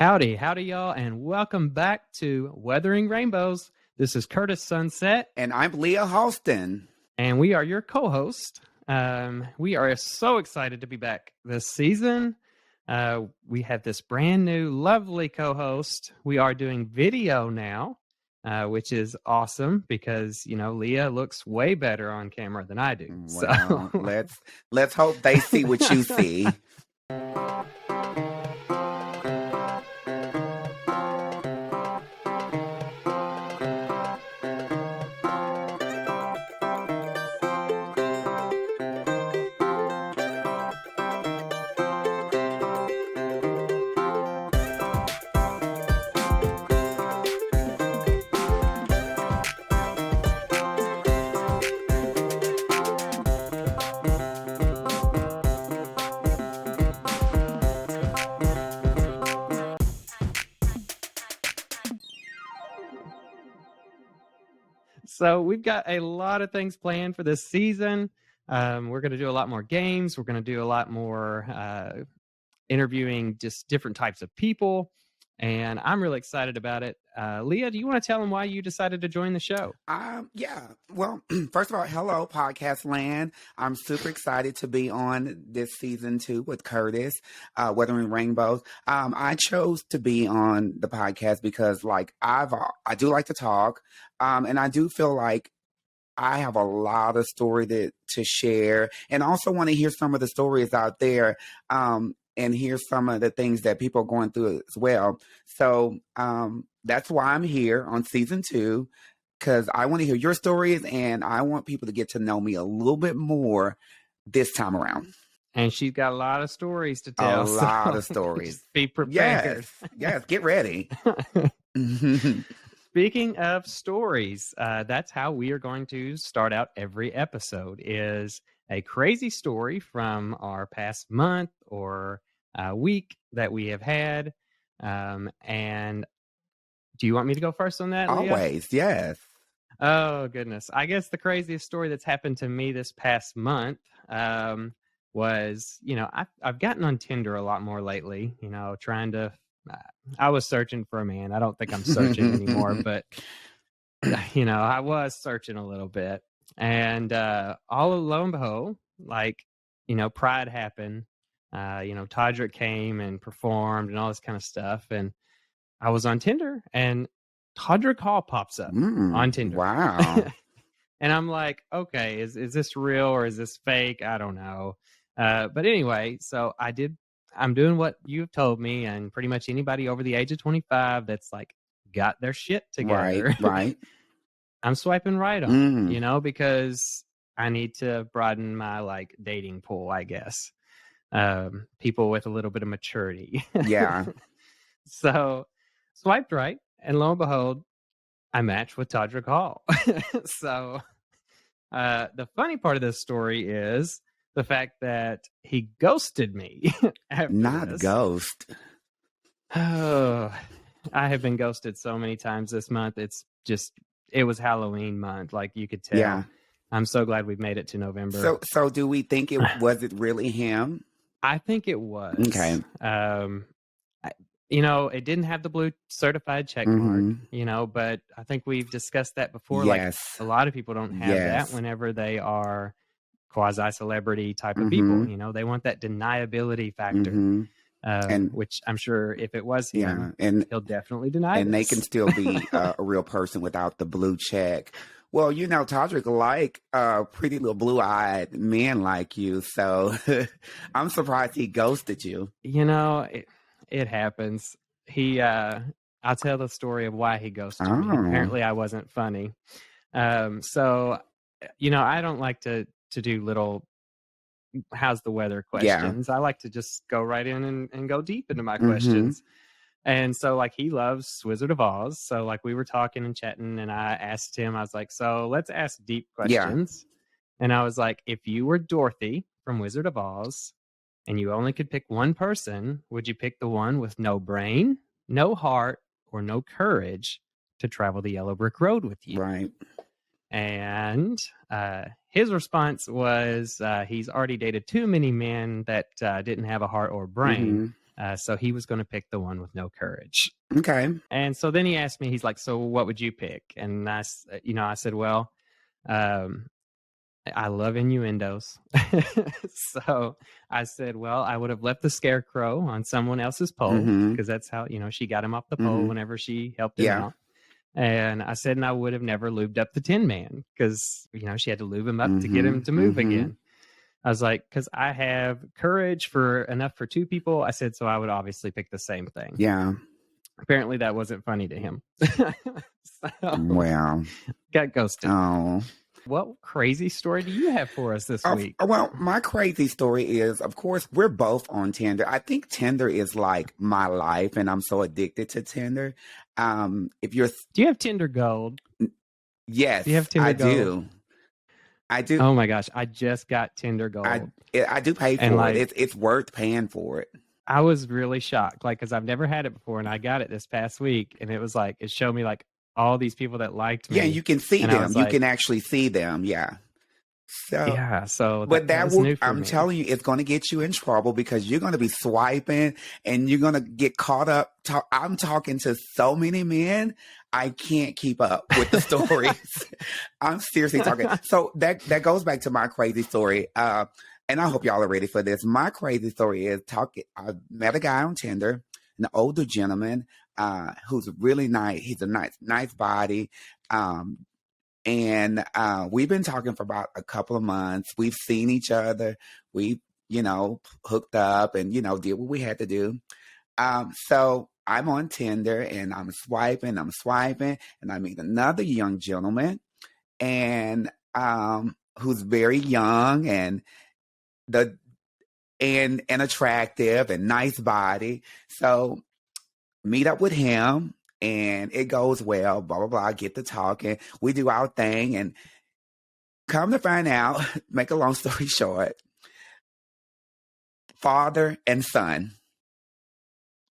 Howdy, y'all, and welcome back to Weathering Rainbows. This is Kurtis Sunset. And I'm Leah Halston. And we are your co-host. We are so excited to be back this season. We have this brand new, lovely co-host. We are doing video now, which is awesome because, Leah looks way better on camera than I do. Well, so let's hope they see what you see. So we've got a lot of things planned for this season. We're going to do a lot more games. We're going to do a lot more interviewing just different types of people. And I'm really excited about it. Leah, do you want to tell them why you decided to join the show? Yeah. Well, first of all, hello, podcast land. I'm super excited to be on this season 2 with Kurtis, Weathering Rainbows. I chose to be on the podcast because, I do like to talk, and I do feel like I have a lot of story to share, and also want to hear some of the stories out there. And hear some of the things that people are going through as well. So that's why I'm here on season 2, because I want to hear your stories and I want people to get to know me a little bit more this time around. And she's got a lot of stories to tell. A lot of stories. Just be prepared. Yes, get ready. Speaking of stories, that's how we are going to start out every episode, is a crazy story from our past month or week that we have had. And do you want me to go first on that, Leah? Always, yes. Oh, goodness. I guess the craziest story that's happened to me this past month was, I've gotten on Tinder a lot more lately, trying to, I was searching for a man. I don't think I'm searching anymore, but, I was searching a little bit. And lo and behold, Pride happened. Todrick came and performed and all this kind of stuff. And I was on Tinder and Todrick Hall pops up on Tinder. Wow. And I'm like, okay, is this real or is this fake? I don't know. But anyway, so I'm doing what you've told me, and pretty much anybody over the age of 25 that's got their shit together. Right. I'm swiping right on, because I need to broaden my dating pool, I guess. People with a little bit of maturity. Yeah. So swiped right, and lo and behold, I matched with Todrick Hall. So the funny part of this story is the fact that he ghosted me. Not ghost. Oh, I have been ghosted so many times this month. It was Halloween month, like you could tell. Yeah. I'm so glad we've made it to November. So do we think was it really him? I think it was. Okay. It didn't have the blue certified check mark, but I think we've discussed that before. Yes. A lot of people don't have that whenever they are quasi-celebrity type of people. They want that deniability factor, which I'm sure if it was him, he'll definitely deny it. And they can still be a real person without the blue check. Well, Todrick like pretty little blue-eyed men like you, so I'm surprised he ghosted you. It happens. I'll tell the story of why he ghosted me. Apparently, I wasn't funny. So, I don't like to do little how's the weather questions. I like to just go right in and go deep into my questions. And so he loves Wizard of Oz. So we were talking and chatting, and I asked him, I was like, so let's ask deep questions. Yeah. And I was like, if you were Dorothy from Wizard of Oz and you only could pick one person, would you pick the one with no brain, no heart, or no courage to travel the yellow brick road with you? Right. And his response was he's already dated too many men that didn't have a heart or brain. So he was going to pick the one with no courage. Okay. And so then he asked me, he's like, so what would you pick? And I said, well, I love innuendos. So I said, well, I would have left the scarecrow on someone else's pole because that's how, she got him off the pole whenever she helped him out. And I said, and I would have never lubed up the Tin Man because, she had to lube him up to get him to move again. I was like, because I have courage for enough for two people. I said, so I would obviously pick the same thing. Yeah. Apparently that wasn't funny to him. Well. Got ghosted. Oh. What crazy story do you have for us this week? Well, my crazy story is, of course, we're both on Tinder. I think Tinder is like my life, and I'm so addicted to Tinder. Do you have Tinder Gold? Yes, do you have Tinder Gold? I do. Oh my gosh, I just got Tinder Gold. I do pay for it. It's worth paying for it. I was really shocked, because I've never had it before, and I got it this past week, and it was like, it showed me like all these people that liked me. Yeah, you can see them. You can actually see them. Yeah. So but that will, I'm telling you, it's going to get you in trouble because you're going to be swiping and you're going to get caught up. I'm talking to so many men, I can't keep up with the stories. I'm seriously talking. So that goes back to my crazy story. And I hope y'all are ready for this. My crazy story is I met a guy on Tinder, an older gentleman, who's really nice. He's a nice body. And we've been talking for about a couple of months. We've seen each other. We've, hooked up and, did what we had to do. So I'm on Tinder and I'm swiping, and I meet another young gentleman and who's very young and attractive and nice body. So meet up with him. And it goes well, blah, blah, blah. Get to talking. We do our thing. And come to find out, make a long story short, father and son.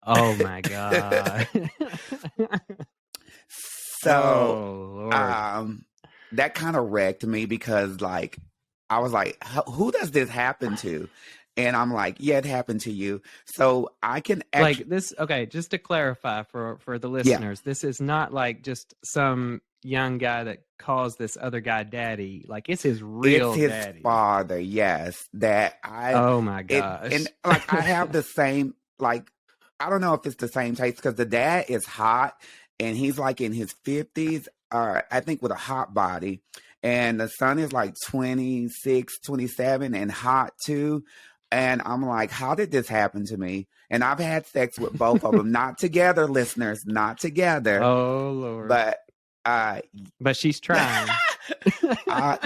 Oh, my God. So that kind of wrecked me because, I was like, who does this happen to? And I'm like, yeah, it happened to you. So I can actually... this. Okay, just to clarify for the listeners, this is not like just some young guy that calls this other guy daddy. Like, it's his real daddy. It's his father, yes. Oh, my gosh. And I have the same, I don't know if it's the same taste because the dad is hot and he's in his 50s, I think with a hot body. And the son is 26, 27 and hot too. And I'm like, how did this happen to me? And I've had sex with both of them. Not together, listeners, not together. Oh, Lord. But she's trying.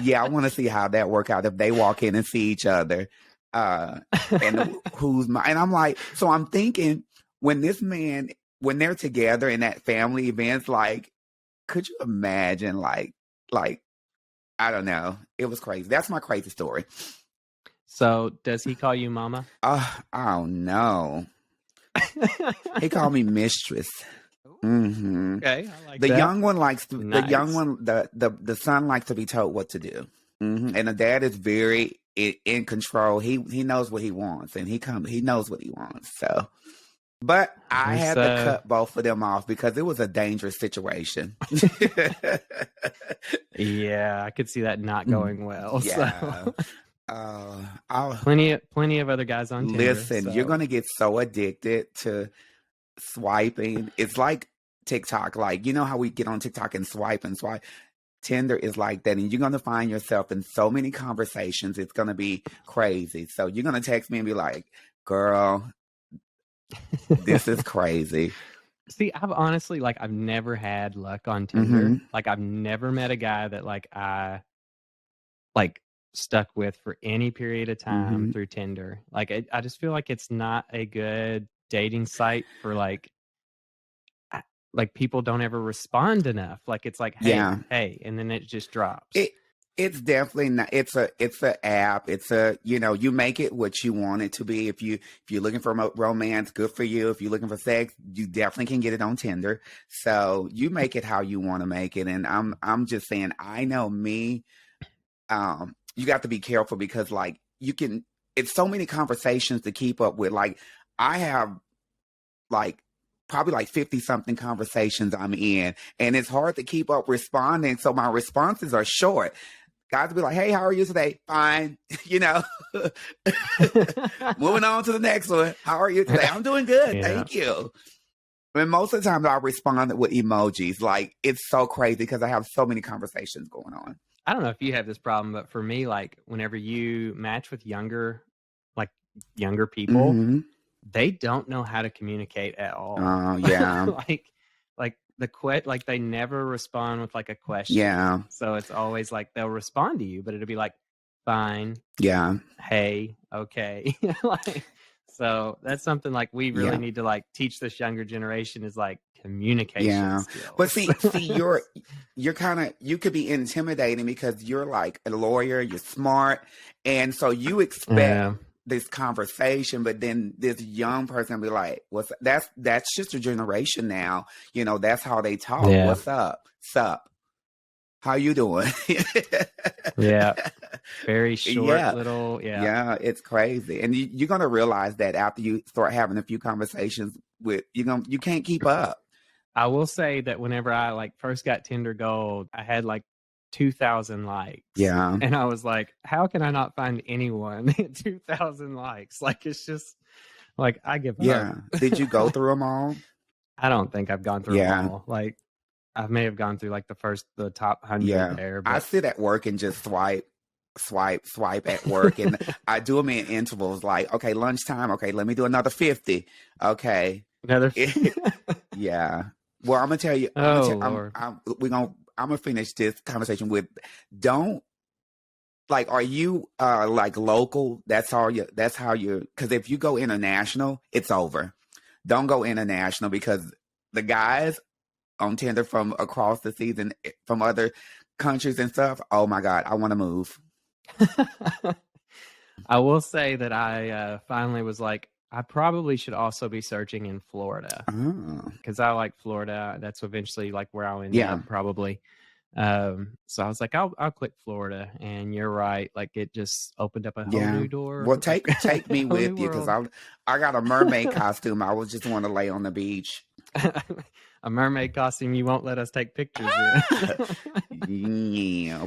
Yeah, I want to see how that work out if they walk in and see each other. And I'm like, so I'm thinking when they're together in that family events, could you imagine, I don't know. It was crazy. That's my crazy story. So does he call you mama? I don't know. He called me mistress. Mm-hmm. Okay, I like the that. Young one likes to. Nice. The young one, the son likes to be told what to do, and the dad is very in control. He knows what he wants, and he knows what he wants. So, but I had to cut both of them off because it was a dangerous situation. Yeah, I could see that not going well. Yeah. So. Plenty of other guys on Tinder. Listen, you're gonna get so addicted to swiping. It's like TikTok. You know how we get on TikTok and swipe and swipe? Tinder is like that, and you're gonna find yourself in so many conversations. It's gonna be crazy. So you're gonna text me and be like, "Girl, this is crazy." See, I've honestly I've never had luck on Tinder. I've never met a guy that I stuck with for any period of time through Tinder. I just feel like it's not a good dating site for people don't ever respond enough. It's hey, and then it just drops. It's definitely not. It's an app. It's you make it what you want it to be. If you're looking for romance, good for you. If you're looking for sex, you definitely can get it on Tinder. So you make it how you want to make it. And I'm just saying, I know me. You got to be careful because it's so many conversations to keep up with. I have like probably like 50 something conversations I'm in, and it's hard to keep up responding. So my responses are short. Guys will be like, hey, how are you today? Fine. Moving on to the next one. How are you today? I'm doing good. Yeah. Thank you. And most of the time I respond with emojis. Like, it's so crazy because I have so many conversations going on. I don't know if you have this problem, but for me, like whenever you match with younger people, Mm-hmm. they don't know how to communicate at all. Yeah. like they never respond with like a question. Yeah. So it's always like they'll respond to you, but it'll be like, fine. Yeah. Hey, okay. Like, so that's something like we really need to like teach this younger generation is like communication skills. But see, you're kind of, you could be intimidating because you're like a lawyer, you're smart, and so you expect this conversation, but then this young person will be like, that's just a generation now. That's how they talk. Yeah. What's up? Sup? How you doing? Yeah. Very short little, Yeah, it's crazy. And you're going to realize that after you start having a few conversations with, you can't keep up. I will say that whenever I like first got Tinder Gold, I had like 2,000 likes. Yeah. And I was like, how can I not find anyone at 2,000 likes? Like, it's just like, I give up. Yeah. Did you go through them all? I don't think I've gone through them all. Like, I may have gone through like the top 100 there. But I sit at work and just swipe at work. And I do them in intervals like, okay, lunchtime. Okay, let me do another 50. Okay. Another 50. Yeah. Well, I'm going to tell you, I'm going to finish this conversation with, are you like local? That's how you, because if you go international, it's over. Don't go international because the guys on Tinder from across the seas and from other countries and stuff, oh my God, I want to move. I will say that I finally was like, I probably should also be searching in Florida because I like Florida. That's eventually like where I'll end up probably. So I was like, I'll click Florida, and you're right. Like it just opened up a whole new door. Well, take me with you because I got a mermaid costume. I would just want to lay on the beach. A mermaid costume you won't let us take pictures in. Yeah,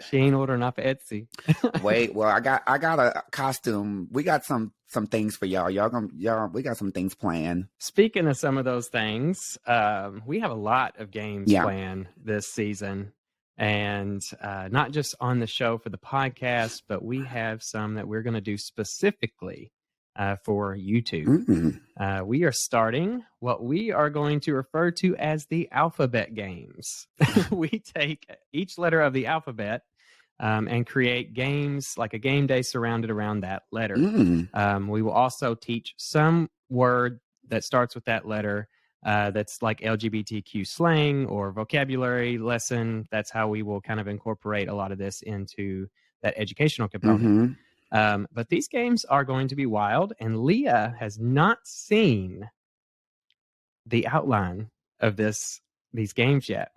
she ain't ordering off of Etsy. Wait, well, I got a costume. We got some things for y'all. We got some things planned. Speaking of some of those things, we have a lot of games planned this season, and not just on the show for the podcast, but we have some that we're going to do specifically for YouTube. Mm-hmm. We are starting what we are going to refer to as the alphabet games. We take each letter of the alphabet and create games, like a game day surrounded around that letter. We will also teach some word that starts with that letter that's like LGBTQ slang or vocabulary lesson. That's how we will kind of incorporate a lot of this into that educational component. But these games are going to be wild, and Leah has not seen the outline of these games yet.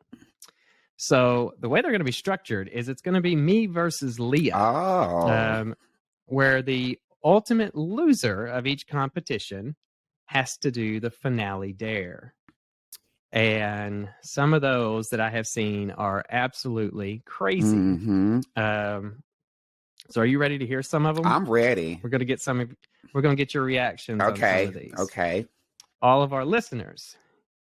So the way they're going to be structured is it's going to be me versus Leah, where the ultimate loser of each competition has to do the finale dare. And some of those that I have seen are absolutely crazy. So are you ready to hear some of them? I'm ready. We're going to get your reactions on some of these. Okay. All of our listeners,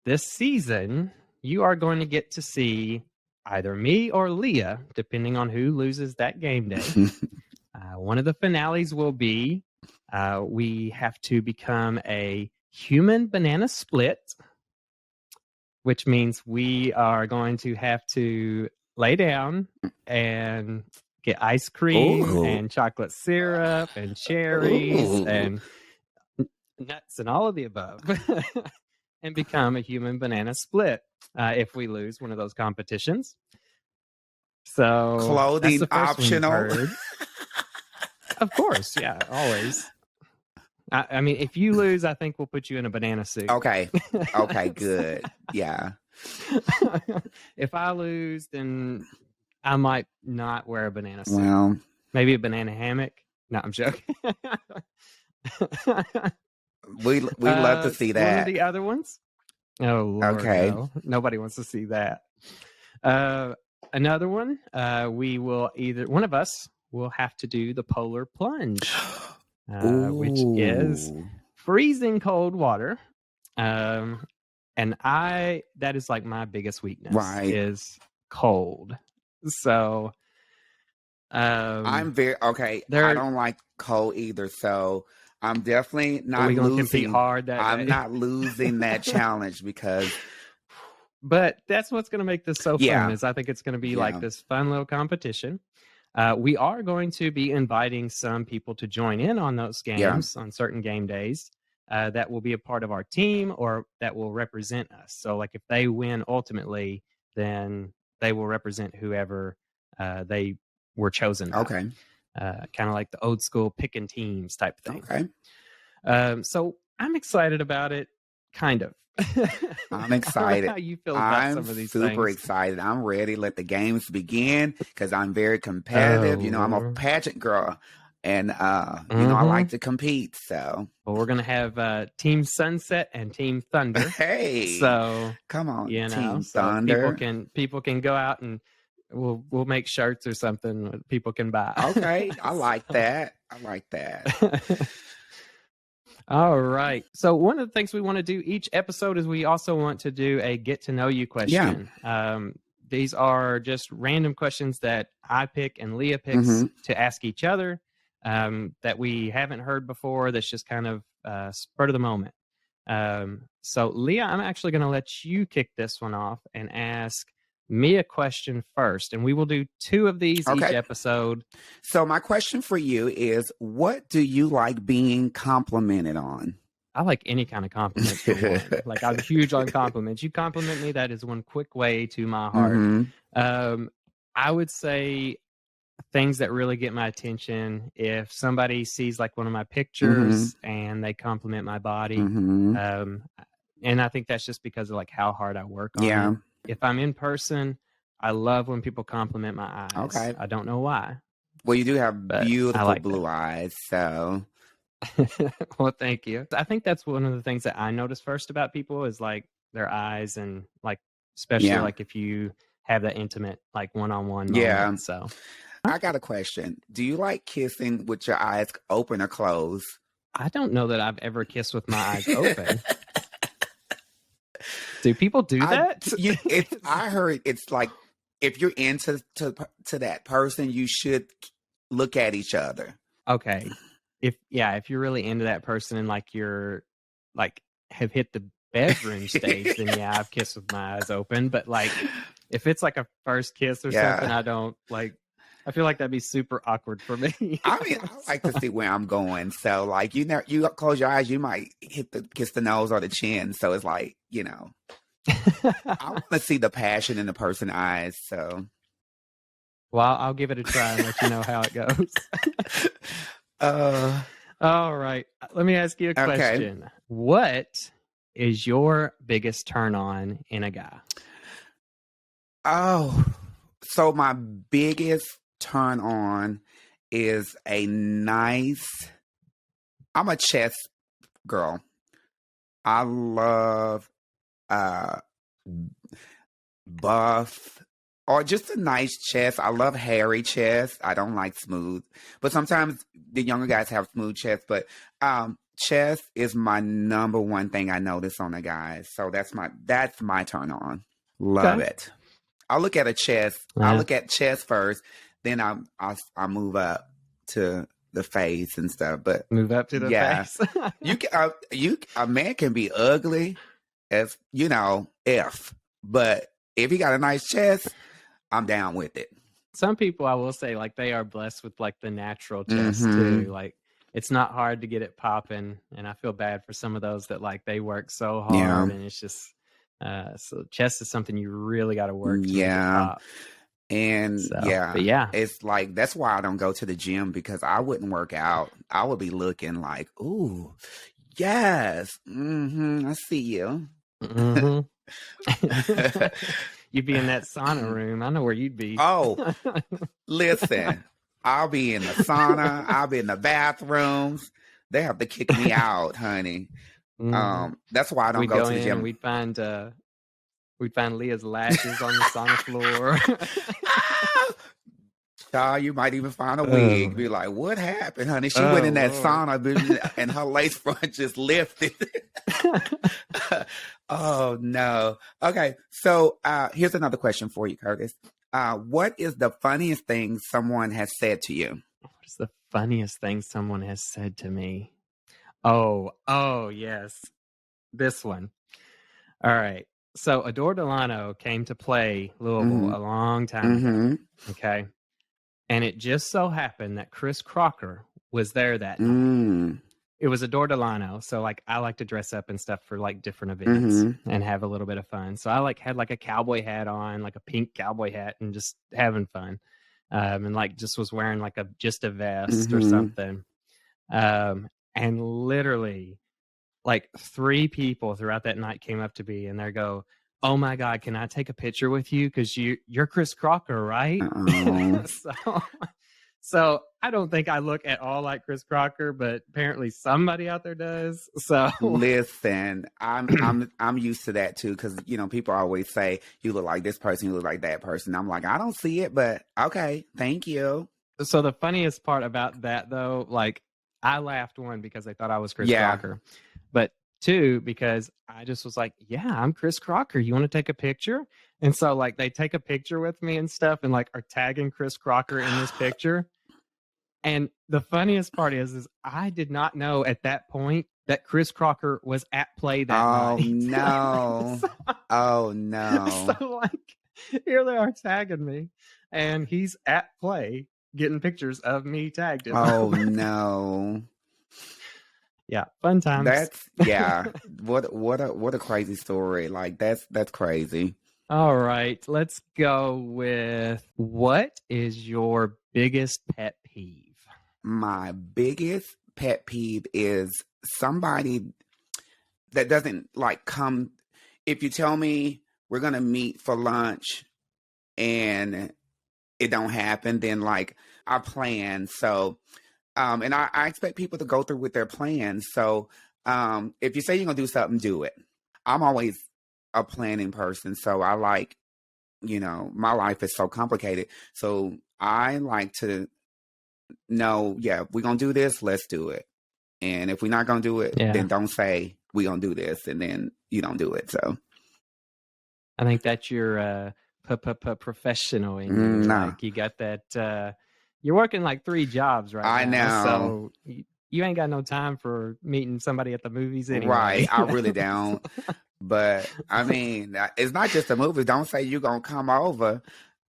this season, you are going to get to see either me or Leah, depending on who loses that game day. One of the finales will be we have to become a human banana split, which means we are going to have to lay down and get ice cream and chocolate syrup and cherries and nuts and all of the above and become a human banana split if we lose one of those competitions. So clothing optional. Of course, yeah, always. I mean, if you lose, I think we'll put you in a banana suit. Okay, good. Yeah. If I lose, then I might not wear a banana suit. Well, maybe a banana hammock. No, I'm joking. We love to see that. One of the other ones. Oh Lord, Okay. no. Nobody wants to see that. Another one. We will one of us will have to do the polar plunge, which is freezing cold water. And that is like my biggest weakness, is cold. So I'm very okay. I don't like cold either, so I'm definitely not losing. Compete hard that I'm day. not losing that challenge because. But that's what's going to make this so fun. Is I think it's going to be like this fun little competition. We are going to be inviting some people to join in on those games on certain game days. That will be a part of our team or that will represent us. So like if they win ultimately, then they will represent whoever they were chosen by. Okay. Kind of like the old school picking teams type thing. Okay. So I'm excited about it, kind of. I'm excited. How you feel about some of these things? I'm super excited. I'm ready. Let the games begin because I'm very competitive. I'm a pageant girl. And, I like to compete, so. Well, we're going to have Team Sunset and Team Thunder. Hey. So, come on, Team Thunder. People can go out and we'll make shirts or something that people can buy. Okay. I like that. All right. So one of the things we want to do each episode is we also want to do a get to know you question. These are just random questions that I pick and Leah picks to ask each other. That we haven't heard before. That's just kind of spur of the moment. So Leah, I'm actually going to let you kick this one off and ask me a question first, and we will do 2 of these each episode. So my question for you is, what do you like being complimented on? I like any kind of compliments for one. Like I'm huge on compliments. You compliment me, that is one quick way to my heart. I would say things that really get my attention, if somebody sees like one of my pictures and they compliment my body, and I think that's just because of like how hard I work on it. If I'm in person, I love when people compliment my eyes. I don't know why. Well, you do have beautiful blue eyes, so. Well, thank you. I think that's one of the things that I notice first about people is like their eyes, and like especially like if you have that intimate like one-on-one moment. So I got a question. Do you like kissing with your eyes open or closed? I don't know that I've ever kissed with my eyes open. Do people do that? I heard it's like if you're into that person, you should look at each other. Okay. If you're really into that person and like you're like have hit the bedroom stage, then I've kissed with my eyes open. But like if it's like a first kiss or something, I don't like. I feel like that'd be super awkward for me. I mean, I like to see where I'm going. So like you close your eyes, you might kiss the nose or the chin. So it's like, I want to see the passion in the person's eyes. So, well, I'll give it a try and let you know how it goes. All right. Let me ask you a question. Okay. What is your biggest turn on in a guy? Oh, so my biggest turn on is I'm a chest girl. I love buff or just a nice chest. I love hairy chest. I don't like smooth, but sometimes the younger guys have smooth chests, but chest is my number one thing I notice on a guy. So that's my turn on. Love it. I'll look at a chest. Yeah. I'll look at chest first, then I'll move up to the face and stuff. But move up to the face. A man can be ugly as but if he got a nice chest, I'm down with it. Some people, I will say, like they are blessed with like the natural chest too. Like it's not hard to get it popping, and I feel bad for some of those that like they work so hard and it's just. So chest is something you really got to work to make it pop. And it's like that's why I don't go to the gym, because I wouldn't work out. I would be looking like, ooh, yes, I see you. You'd be in that sauna room. I know where you'd be. Oh, listen, I'll be in the sauna. I'll be in the bathrooms. They have to kick me out, honey. That's why I don't We'd go to the in gym. And we'd find Leah's lashes on the sauna floor. You might even find a wig. Be like, what happened, honey? She went in that sauna and her lace front just lifted. Oh, no. Okay. So here's another question for you, Kurtis. What is the funniest thing someone has said to you? What is the funniest thing someone has said to me? Oh, yes. This one. All right. So Adore Delano came to play Louisville a long time ago. Okay. And it just so happened that Chris Crocker was there that night. It was Adore Delano. So like I like to dress up and stuff for like different events and have a little bit of fun. So I like had like a cowboy hat on, like a pink cowboy hat, and just having fun. And like just was wearing like just a vest or something. And literally like 3 people throughout that night came up to me and they go, "Oh my God, can I take a picture with you? Because you're Chris Crocker, right?" So I don't think I look at all like Chris Crocker, but apparently somebody out there does. So listen, I'm used to that too, because people always say you look like this person, you look like that person. I'm like, I don't see it, but okay, thank you. So the funniest part about that though, like I laughed, 1, because they thought I was Chris Crocker, but 2, because I just was like, yeah, I'm Chris Crocker. You want to take a picture? And so like they take a picture with me and stuff and like are tagging Chris Crocker in this picture. And the funniest part is I did not know at that point that Chris Crocker was at play that night. No. Oh, no. So like here they are tagging me and he's at play getting pictures of me tagged. Oh, no. Yeah, fun times. What a crazy story. Like that's crazy. All right, let's go with, what is your biggest pet peeve? My biggest pet peeve is somebody that doesn't like come. If you tell me we're gonna meet for lunch and it don't happen, then like I plan. So and I expect people to go through with their plans. So if you say you're gonna do something, do it. I'm always a planning person, so I like, my life is so complicated. So I like to know, we're gonna do this, let's do it. And if we're not gonna do it, then don't say we're gonna do this and then you don't do it. So I think that's your professional in you. Like you got that you're working like 3 jobs right now. I know. So you ain't got no time for meeting somebody at the movies anyway. Right. I really don't. But I mean, it's not just the movies. Don't say you're gonna come over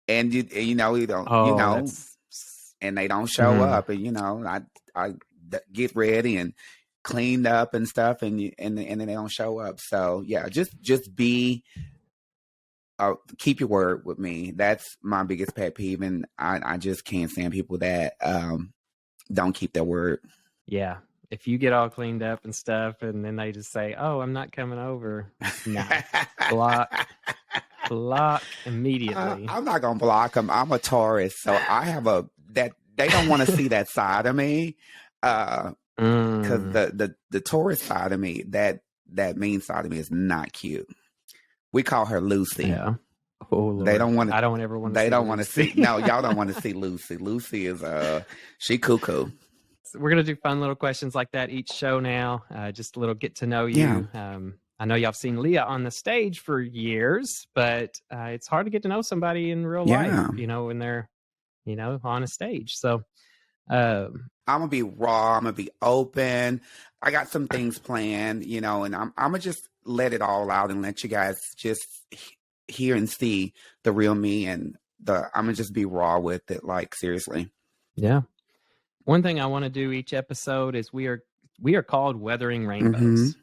and you don't, and they don't show up, and I get ready and cleaned up and stuff, and then they don't show up. So yeah, just be keep your word with me. That's my biggest pet peeve, and I just can't stand people that don't keep their word. Yeah. If you get all cleaned up and stuff and then they just say, "Oh, I'm not coming over," block immediately. I'm not gonna block them. I'm a Taurus, so I have that they don't want to see that side of me, because the Taurus side of me, that mean side of me, is not cute. We call her Lucy. Yeah. Oh, Lord. They don't want to. I don't ever want to. They don't want to see. No, y'all don't want to see Lucy. Lucy is she cuckoo. We're going to do fun little questions like that each show now. Just a little get to know you. Yeah. I know y'all have seen Leah on the stage for years, but it's hard to get to know somebody in real life, when they're, on a stage. So I'm going to be raw. I'm going to be open. I got some things planned, and I'm going to just let it all out and let you guys just hear and see the real me. And I'm going to just be raw with it. Like, seriously. Yeah. One thing I want to do each episode is we are called Weathering Rainbows,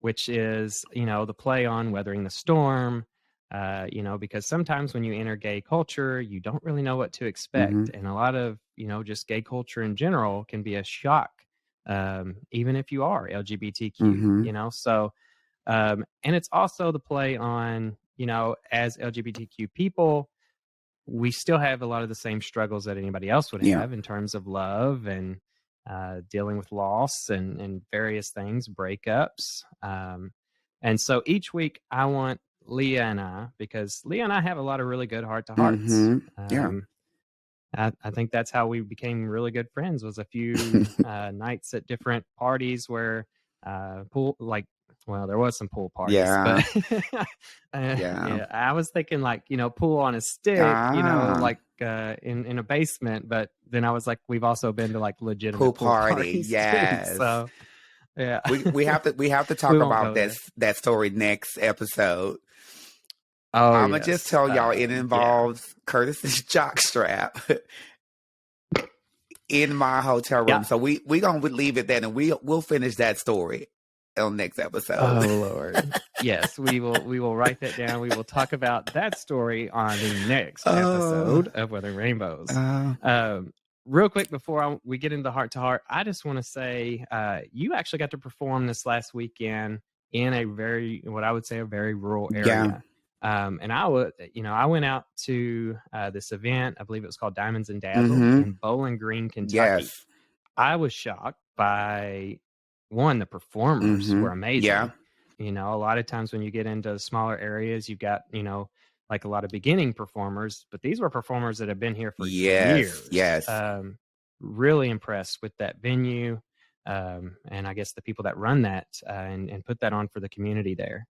which is, the play on weathering the storm, because sometimes when you enter gay culture, you don't really know what to expect. And a lot of, just gay culture in general can be a shock, even if you are LGBTQ, so, and it's also the play on, as LGBTQ people, we still have a lot of the same struggles that anybody else would have in terms of love and, dealing with loss and various things, breakups. And so each week I want Leah and I, because Leah and I have a lot of really good heart-to-hearts. Yeah. I think that's how we became really good friends, was a few nights at different parties where pool, like, well, there was some pool parties, Yeah. but yeah, I was thinking like, pool on a stick, like in a basement. But then I was like, we've also been to like legitimate pool parties yes. too. So yeah, we have to talk about that story next episode. Oh, I'm gonna just tell y'all it involves Kurtis's jockstrap in my hotel room. Yeah. So we gonna leave it there, and we'll finish that story on next episode. Oh Lord. Yes, we will write that down. We will talk about that story on the next episode of Weathering Rainbows. Real quick before we get into Heart to Heart, I just want to say you actually got to perform this last weekend in a what I would say a very rural area. Yeah. And I went out to this event. I believe it was called Diamonds and Dazzle in Bowling Green, Kentucky. Yes. I was shocked by the performers were amazing. Yeah. A lot of times when you get into smaller areas, you've got, like a lot of beginning performers, but these were performers that have been here for years. Yes. Really impressed with that venue. And I guess the people that run that and put that on for the community there.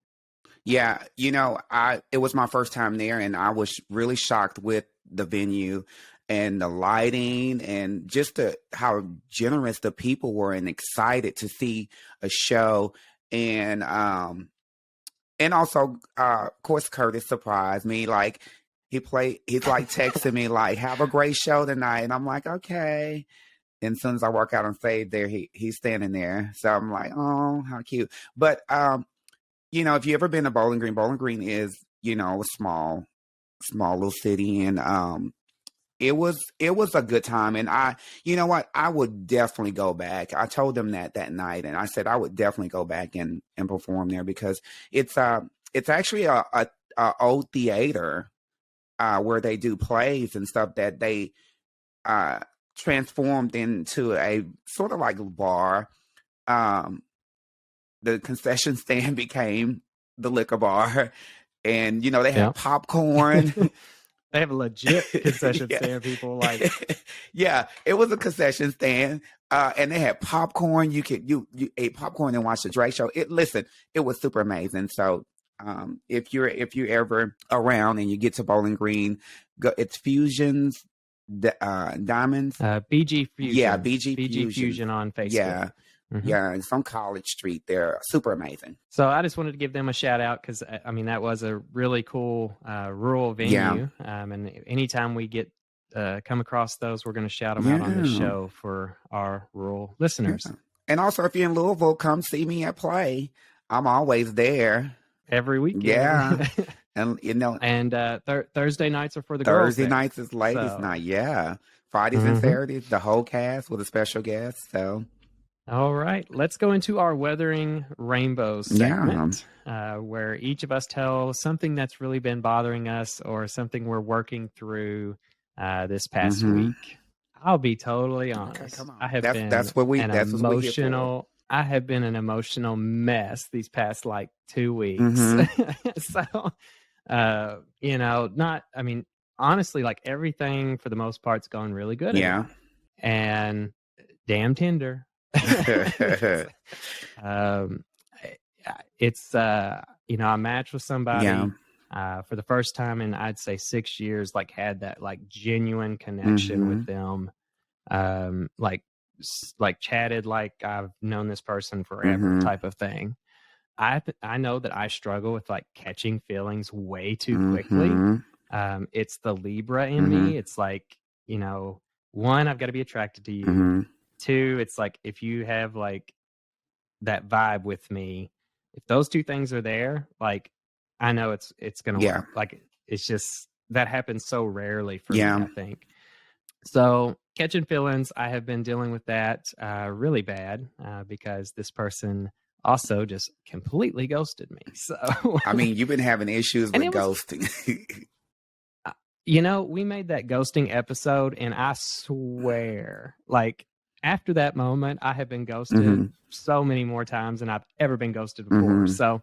Yeah. It was my first time there, and I was really shocked with the venue and the lighting and just how generous the people were and excited to see a show. And also, of course, Kurtis surprised me. Like he's like texting me like, have a great show tonight. And I'm like, okay. And as soon as I walk out on stage there, he's standing there. So I'm like, oh, how cute. But, if you ever been to Bowling Green is, a small little city. And, it was a good time. And you know what? I would definitely go back. I told them that night, and I said I would definitely go back and perform there, because it's actually a old theater where they do plays and stuff that they transformed into a sort of like a bar. The concession stand became the liquor bar, and they had popcorn. They have a legit concession stand, people like. Yeah, it was a concession stand, and they had popcorn. You ate popcorn and watched the Drake show. It was super amazing. So, if you're ever around and you get to Bowling Green, it's Fusions, Diamonds, BG Fusion. Yeah, BG Fusion on Facebook. Yeah. Yeah, it's on College Street. They're super amazing. So I just wanted to give them a shout out, because that was a really cool rural venue. Yeah. And anytime we get come across those, we're going to shout them out on the show for our rural listeners. Yeah. And also, if you're in Louisville, come see me at Play. I'm always there every weekend. Yeah. And and Thursday nights are for the girls. Thursday nights is ladies' night. Yeah. Fridays and Saturdays, the whole cast with a special guest. So. All right, let's go into our Weathering Rainbows segment, where each of us tell something that's really been bothering us or something we're working through this past week. I'll be totally honest. Okay, come on. I have been I have been an emotional mess these past 2 weeks. So, honestly, everything for the most part's gone really good. Yeah. And damn Tinder. It's I matched with somebody for the first time in I'd say 6 years, had that genuine connection with them, chatted like I've known this person forever type of thing. I know that I struggle with catching feelings way too quickly. It's the Libra in me. It's one, I've got to be attracted to you. Two, it's if you have that vibe with me, if those two things are there, I know it's gonna work. It's just that happens so rarely for me, I think. So catching feelings, I have been dealing with that really bad because this person also just completely ghosted me. So you've been having issues with ghosting. We made that ghosting episode, and I swear, after that moment, I have been ghosted so many more times than I've ever been ghosted before. So,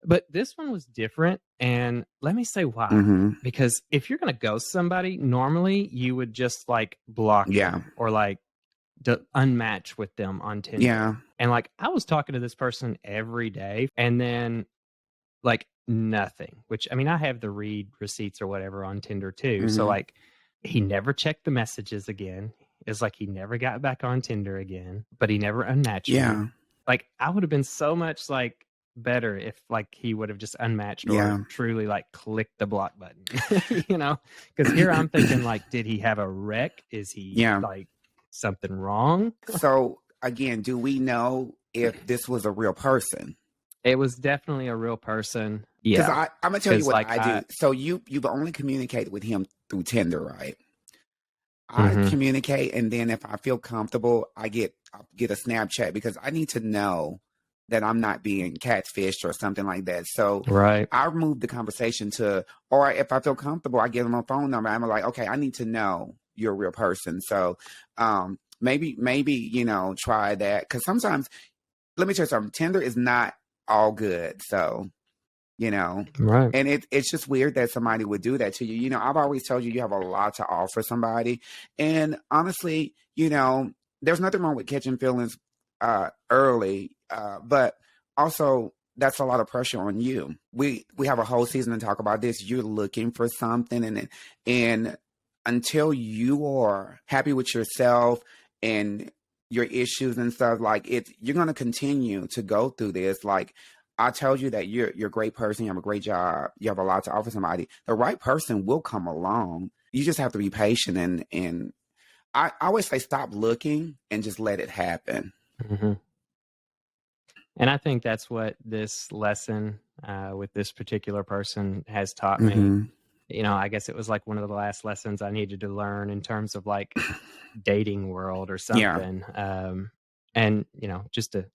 but this one was different. And let me say why. Because if you're going to ghost somebody, normally you would just like block them or like unmatch with them on Tinder. Yeah. And like I was talking to this person every day and then like nothing, which I mean, I have the read receipts or whatever on Tinder too. So like he never checked the messages again. It's like he never got back on Tinder again, but he never unmatched me. Like I would have been so much like better if like he would have just unmatched or truly like clicked the block button, you know? Because here I'm thinking like, did he have a wreck? Is he like something wrong? So again, do we know if this was a real person? It was definitely a real person. Yeah. Because I'm gonna tell you what like, I do. So you've only communicated with him through Tinder, right? I communicate, and then if I feel comfortable, I'll get a Snapchat because I need to know that I'm not being catfished or something like that. So I move the conversation to, or if I feel comfortable, I give them a phone number. I'm like, okay, I need to know you're a real person. So maybe you know, try that, because sometimes, let me tell you something, Tinder is not all good. So, you know, and it's just weird that somebody would do that to you. You know, I've always told you, you have a lot to offer somebody. And honestly, you know, there's nothing wrong with catching feelings early, but also that's a lot of pressure on you. We have a whole season to talk about this. You're looking for something, and until you are happy with yourself and your issues and stuff, like you're going to continue to go through this. Like I told you that you're a great person. You have a great job. You have a lot to offer somebody. The right person will come along. You just have to be patient. And I always say, stop looking and just let it happen. And I think that's what this lesson with this particular person has taught me. You know, I guess it was like one of the last lessons I needed to learn in terms of like dating world or something. And, you know, just to,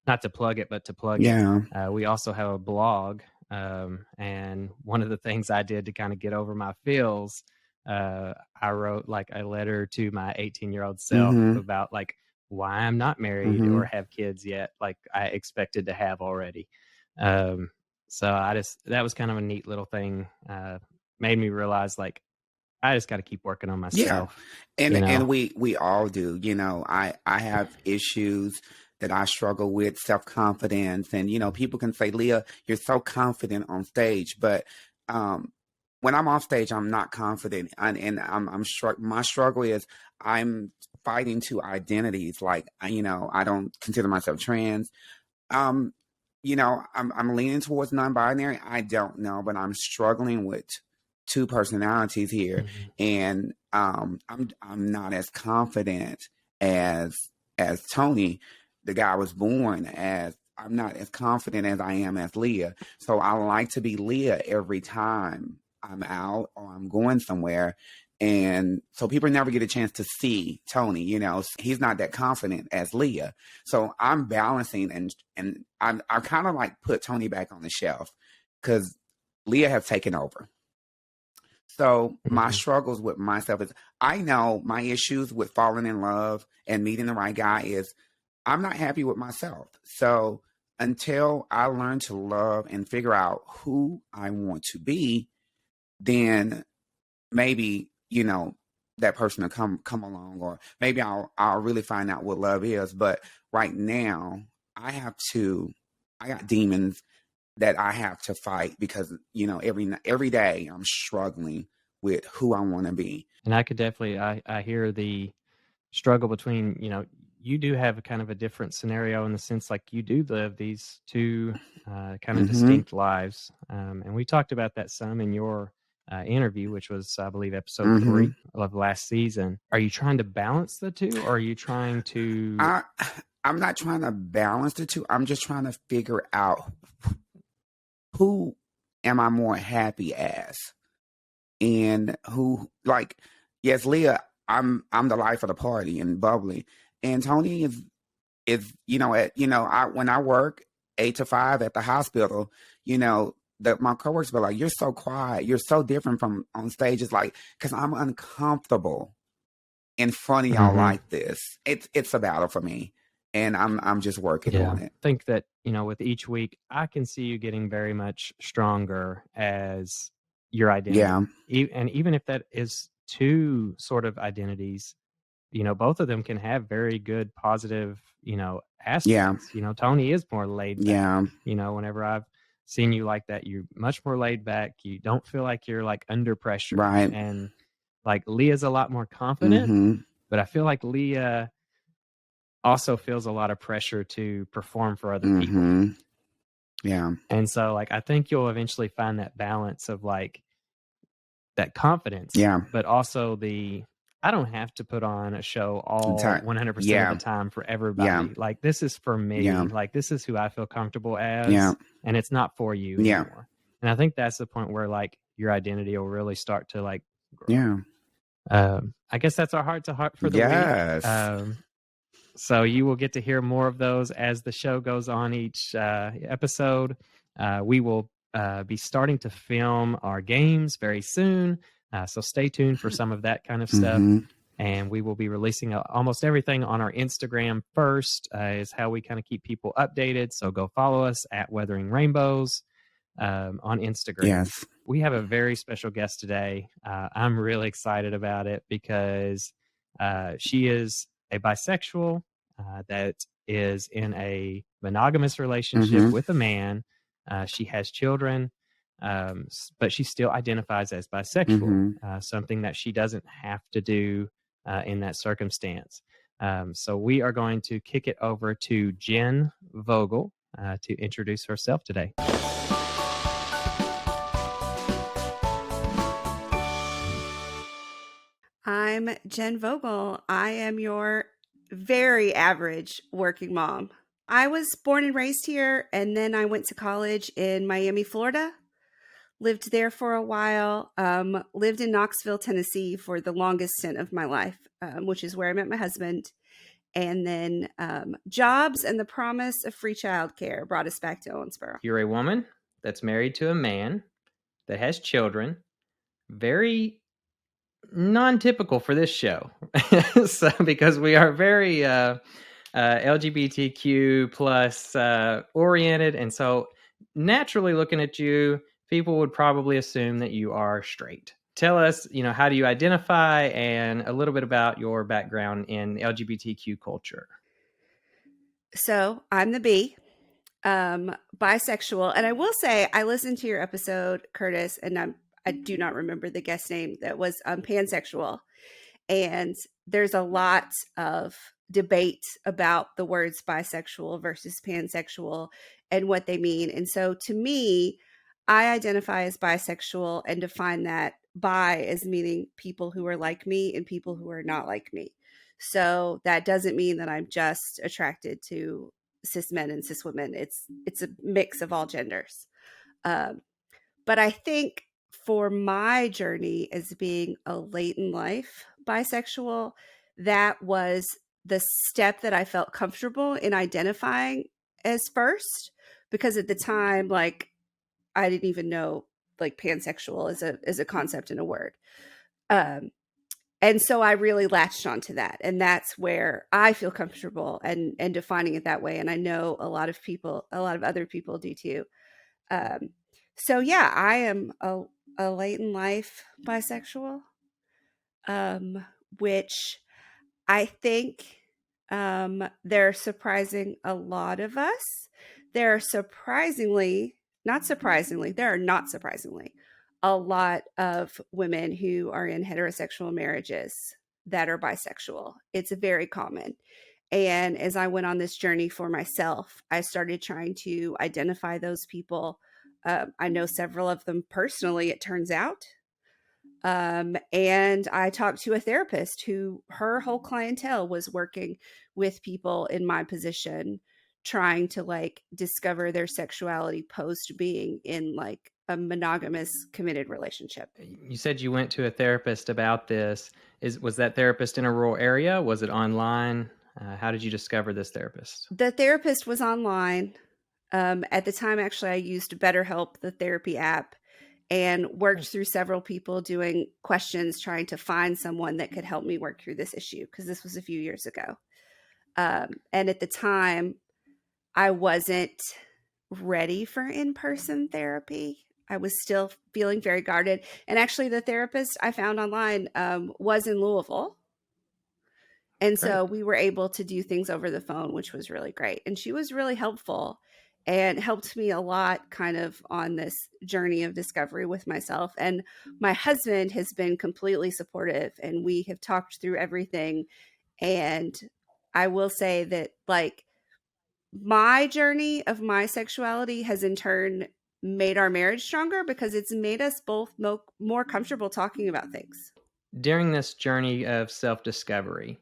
not to plug it, but to plug it. We also have a blog. And one of the things I did to kind of get over my feels, I wrote like a letter to my 18-year-old self about like why I'm not married or have kids yet, like I expected to have already. So that was kind of a neat little thing. Made me realize like I just got to keep working on myself. And you know? and we all do. You know, I have issues that I struggle with, self-confidence, and you know, people can say, Leah, you're so confident on stage, but when I'm off stage, I'm not confident, and I'm my struggle is I'm fighting two identities. Like, you know, I don't consider myself trans. You know, I'm leaning towards non-binary. I don't know, but I'm struggling with two personalities here, and I'm not as confident as Tony, the guy I was born as. I'm not as confident as I am as Leah. So I like to be Leah every time I'm out or I'm going somewhere. And so people never get a chance to see Tony, you know, he's not that confident as Leah. So I'm balancing, and I kind of like put Tony back on the shelf because Leah has taken over. So my struggles with myself is, I know my issues with falling in love and meeting the right guy is I'm not happy with myself. So until I learn to love and figure out who I want to be, then maybe, you know, that person will come along, or maybe I'll really find out what love is. But right now I got demons that I have to fight because, you know, every day I'm struggling with who I want to be. And I could definitely, I hear the struggle between, you know, you do have a kind of a different scenario in the sense like you do live these two kind of distinct lives. And we talked about that some in your interview, which was, I believe, episode 3 of last season. Are you trying to balance the two, or are you trying to... I'm not trying to balance the two. I'm just trying to figure out who am I more happy as, and who, like, yes, Leah, I'm the life of the party and bubbly, and Tony is you know, when I work 8 to 5 at the hospital, you know, my coworkers be like, you're so quiet, you're so different from on stage. It's like, because I'm uncomfortable in front of y'all like this. It's a battle for me, and I'm just working on it. I think that, with each week, I can see you getting very much stronger as your identity. And even if that is two sort of identities, both of them can have very good positive, aspects. Tony is more laid back. Whenever I've seen you like that, you're much more laid back. You don't feel like you're like under pressure. Right. And like Leah's a lot more confident, but I feel like Leah also feels a lot of pressure to perform for other people. Yeah. And so like I think you'll eventually find that balance of like that confidence. Yeah. But also I don't have to put on a show all 100% of the time for everybody. Yeah. Like this is for me. Yeah. Like this is who I feel comfortable as. Yeah. And it's not for you anymore. And I think that's the point where like your identity will really start to like grow. Yeah. I guess that's our heart to heart for the week. So you will get to hear more of those as the show goes on each episode. We will be starting to film our games very soon. So stay tuned for some of that kind of stuff. And we will be releasing almost everything on our Instagram first, is how we kind of keep people updated. So go follow us at Weathering Rainbows on Instagram. Yes. We have a very special guest today. I'm really excited about it because she is a bisexual that is in a monogamous relationship with a man. She has children, but she still identifies as bisexual, something that she doesn't have to do in that circumstance. So we are going to kick it over to Jen Vogel to introduce herself today. I'm Jen Vogel. I am your very average working mom. I was born and raised here, and then I went to college in Miami, Florida. Lived there for a while. Lived in Knoxville, Tennessee for the longest stint of my life, which is where I met my husband. And then jobs and the promise of free childcare brought us back to Owensboro. You're a woman that's married to a man that has children. Very non-typical for this show. So because we are very LGBTQ plus oriented, and so naturally looking at you, people would probably assume that you are straight. Tell us, how do you identify, and a little bit about your background in LGBTQ culture. So I'm the B, bisexual, and I will say I listened to your episode, Kurtis, and I do not remember the guest name, that was pansexual. And there's a lot of debate about the words bisexual versus pansexual and what they mean. And so to me, I identify as bisexual and define that bi as meaning people who are like me and people who are not like me. So that doesn't mean that I'm just attracted to cis men and cis women. It's a mix of all genders. But I think for my journey as being a late in life bisexual, that was the step that I felt comfortable in identifying as first, because at the time, like, I didn't even know like pansexual as a concept and a word. And so I really latched onto that. And that's where I feel comfortable and defining it that way. And I know a lot of other people do too. So yeah, I am a late in life bisexual, which I think they're surprising a lot of us. There are not surprisingly, a lot of women who are in heterosexual marriages that are bisexual. It's very common. And as I went on this journey for myself, I started trying to identify those people. I know several of them personally, it turns out. And I talked to a therapist who her whole clientele was working with people in my position, trying to like discover their sexuality post being in like a monogamous committed relationship. You said you went to a therapist about this. Was that therapist in a rural area? Was it online? How did you discover this therapist? The therapist was online. At the time, actually, I used BetterHelp, the therapy app. and worked through several people doing questions, trying to find someone that could help me work through this issue, because this was a few years ago. And at the time, I wasn't ready for in-person therapy. I was still feeling very guarded. And actually, the therapist I found online was in Louisville. And so we were able to do things over the phone, which was really great. And she was really helpful and helped me a lot kind of on this journey of discovery with myself. And my husband has been completely supportive, and we have talked through everything. And I will say that, like, my journey of my sexuality has in turn made our marriage stronger, because it's made us both more comfortable talking about things. During this journey of self-discovery,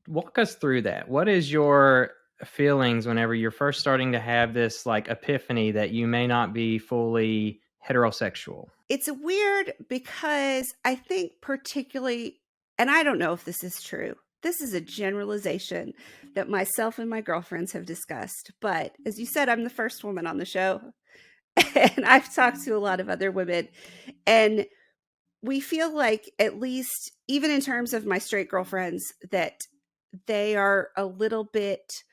walk us through that. What is your feelings whenever you're first starting to have this like epiphany that you may not be fully heterosexual? It's weird because I think particularly, and I don't know if this is true, this is a generalization that myself and my girlfriends have discussed. But as you said, I'm the first woman on the show, and I've talked to a lot of other women, and we feel like, at least even in terms of my straight girlfriends, that they are a little bit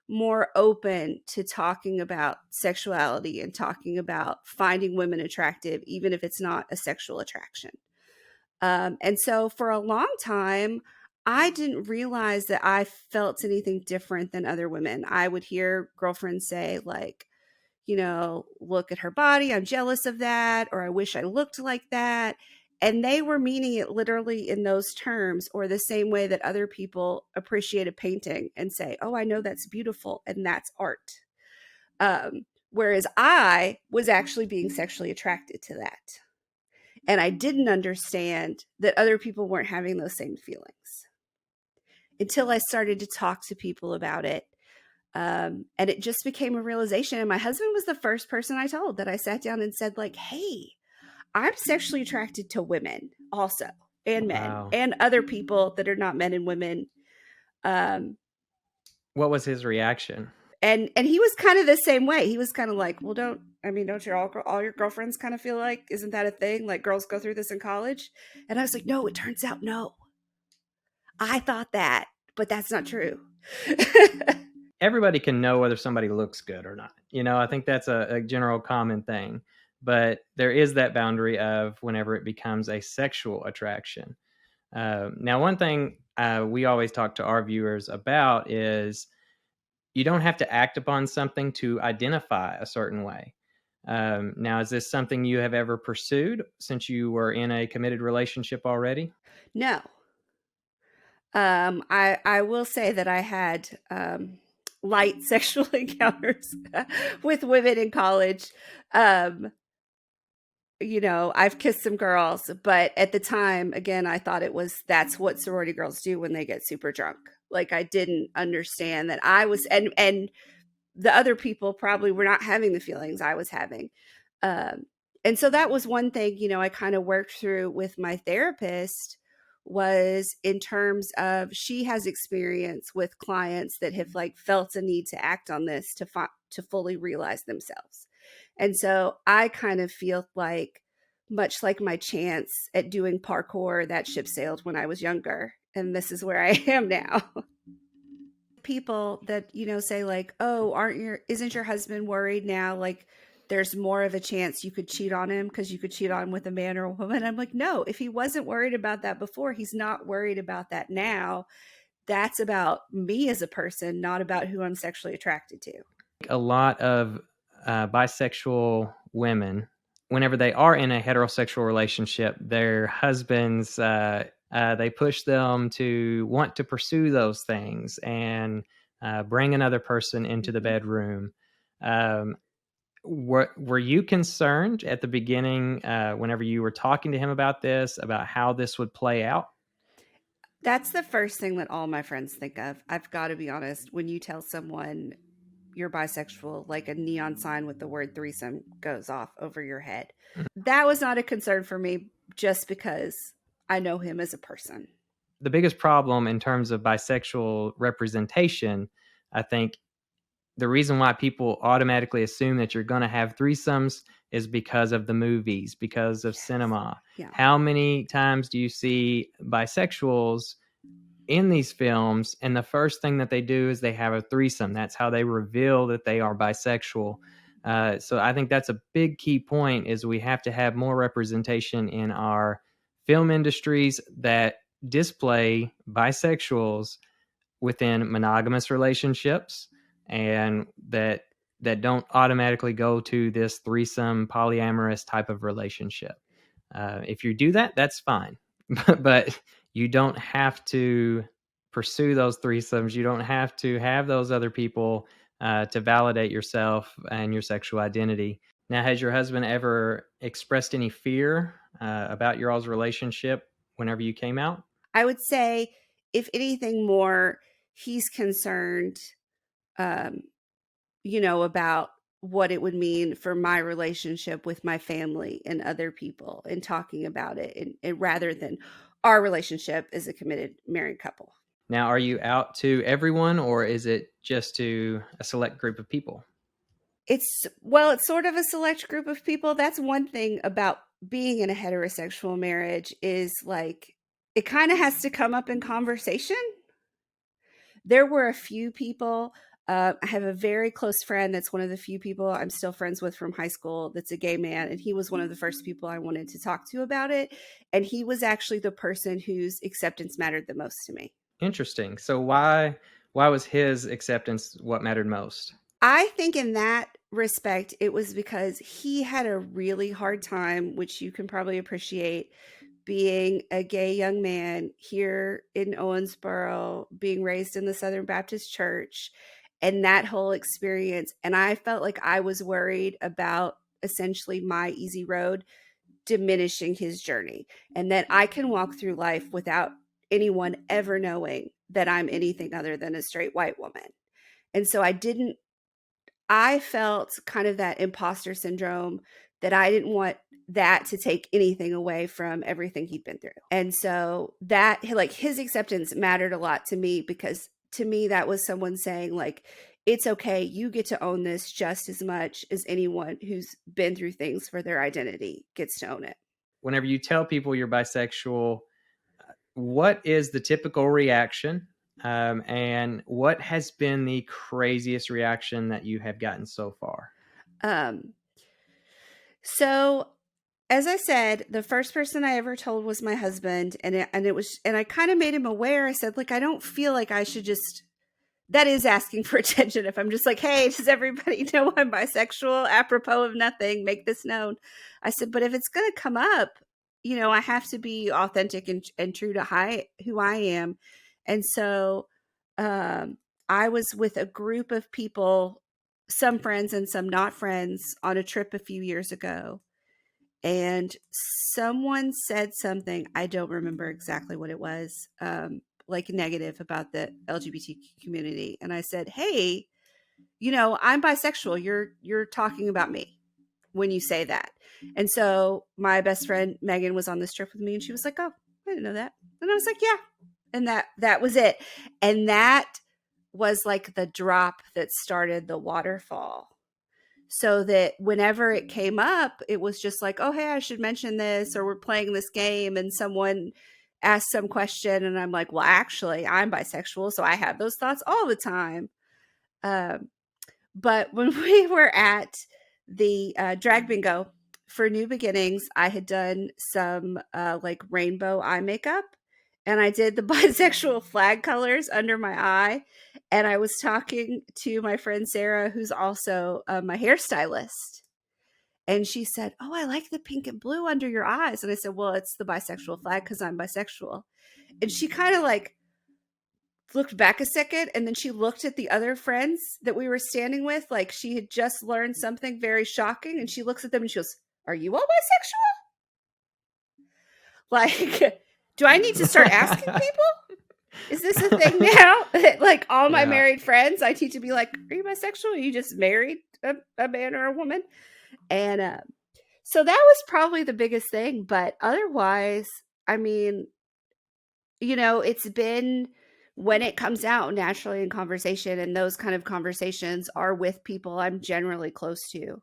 more open to talking about sexuality and talking about finding women attractive, even if it's not a sexual attraction. And so for a long time, I didn't realize that I felt anything different than other women. I would hear girlfriends say, like, you know, look at her body, I'm jealous of that, or I wish I looked like that. And they were meaning it literally in those terms, or the same way that other people appreciate a painting and say, oh, I know that's beautiful and that's art. Whereas I was actually being sexually attracted to that. And I didn't understand that other people weren't having those same feelings until I started to talk to people about it. And it just became a realization. And my husband was the first person I told, that I sat down and said, like, hey, I'm sexually attracted to women also, and men, and other people that are not men and women. What was his reaction? And he was kind of the same way. He was kind of like, well, don't all your girlfriends kind of feel like, isn't that a thing? Like, girls go through this in college? And I was like, no, it turns out, no. I thought that, but that's not true. Everybody can know whether somebody looks good or not. You know, I think that's a general common thing. But there is that boundary of whenever it becomes a sexual attraction. Now, one thing we always talk to our viewers about is you don't have to act upon something to identify a certain way. Now, is this something you have ever pursued since you were in a committed relationship already? No. I will say that I had light sexual encounters with women in college. You know, I've kissed some girls, but at the time, again, I thought that's what sorority girls do when they get super drunk. Like, I didn't understand that I was, and the other people probably were not having the feelings I was having. And so that was one thing, you know, I kind of worked through with my therapist, was in terms of, she has experience with clients that have like felt a need to act on this to fully realize themselves. And so I kind of feel like, much like my chance at doing parkour, that ship sailed when I was younger. And this is where I am now. People that, you know, say like, oh, isn't your husband worried now? Like, there's more of a chance you could cheat on him because you could cheat on him with a man or a woman. I'm like, no, if he wasn't worried about that before, he's not worried about that now. That's about me as a person, not about who I'm sexually attracted to. A lot of bisexual women, whenever they are in a heterosexual relationship, their husbands, they push them to want to pursue those things and bring another person into the bedroom. Were you concerned at the beginning, whenever you were talking to him about this, about how this would play out? That's the first thing that all my friends think of. I've got to be honest. When you tell someone you're bisexual, like a neon sign with the word threesome goes off over your head. That was not a concern for me, just because I know him as a person. The biggest problem in terms of bisexual representation, I think, the reason why people automatically assume that you're going to have threesomes is because of the movies, because of cinema. Yeah. How many times do you see bisexuals in these films, and the first thing that they do is they have a threesome? That's how they reveal that they are bisexual. So I think that's a big key point, is we have to have more representation in our film industries that display bisexuals within monogamous relationships, and that don't automatically go to this threesome polyamorous type of relationship. If you do that, that's fine. But you don't have to pursue those threesomes. You don't have to have those other people to validate yourself and your sexual identity. Now, has your husband ever expressed any fear about your all's relationship whenever you came out? I would say, if anything more, he's concerned, about what it would mean for my relationship with my family and other people, and talking about it, and rather than our relationship as a committed married couple. Now, are you out to everyone, or is it just to a select group of people? It's sort of a select group of people. That's one thing about being in a heterosexual marriage, is like, it kind of has to come up in conversation. There were a few people. I have a very close friend that's one of the few people I'm still friends with from high school that's a gay man, and he was one of the first people I wanted to talk to about it. And he was actually the person whose acceptance mattered the most to me. Interesting. So why was his acceptance what mattered most? I think in that respect, it was because he had a really hard time, which you can probably appreciate, being a gay young man here in Owensboro, being raised in the Southern Baptist Church, and that whole experience. And I felt like I was worried about essentially my easy road diminishing his journey, and that I can walk through life without anyone ever knowing that I'm anything other than a straight white woman. And so I felt kind of that imposter syndrome, that I didn't want that to take anything away from everything he'd been through. And so that, like, his acceptance mattered a lot to me, because to me, that was someone saying, like, it's okay, you get to own this just as much as anyone who's been through things for their identity gets to own it. Whenever you tell people you're bisexual, what is the typical reaction? And what has been the craziest reaction that you have gotten so far? So, as I said, the first person I ever told was my husband, and I kind of made him aware. I said, like, I don't feel like I should just, that is asking for attention. If I'm just like, hey, does everybody know I'm bisexual? Apropos of nothing, make this known. I said, but if it's going to come up, I have to be authentic and true to who I am. And so I was with a group of people, some friends and some not friends, on a trip a few years ago. And someone said something, I don't remember exactly what it was, like negative about the LGBTQ community. And I said, hey, I'm bisexual. You're talking about me when you say that. And so my best friend Megan was on this trip with me, and she was like, oh, I didn't know that. And I was like, yeah. And that was it. And that was like the drop that started the waterfall. So that whenever it came up, it was just like, oh, hey, I should mention this, or we're playing this game and someone asked some question, and I'm like, well, actually, I'm bisexual, so I have those thoughts all the time. But when we were at the drag bingo for New Beginnings, I had done some like rainbow eye makeup, and I did the bisexual flag colors under my eye. And I was talking to my friend Sarah, who's also my hairstylist. And she said, oh, I like the pink and blue under your eyes. And I said, well, it's the bisexual flag because I'm bisexual. And she kind of like looked back a second, and then she looked at the other friends that we were standing with, like she had just learned something very shocking. And she looks at them and she goes, are you all bisexual? Like, do I need to start asking people? Is this a thing now? Like all my married friends, I need to be like, are you bisexual? Are you just married a man or a woman? And so that was probably the biggest thing. But otherwise, I mean, it's been when it comes out naturally in conversation, and those kind of conversations are with people I'm generally close to.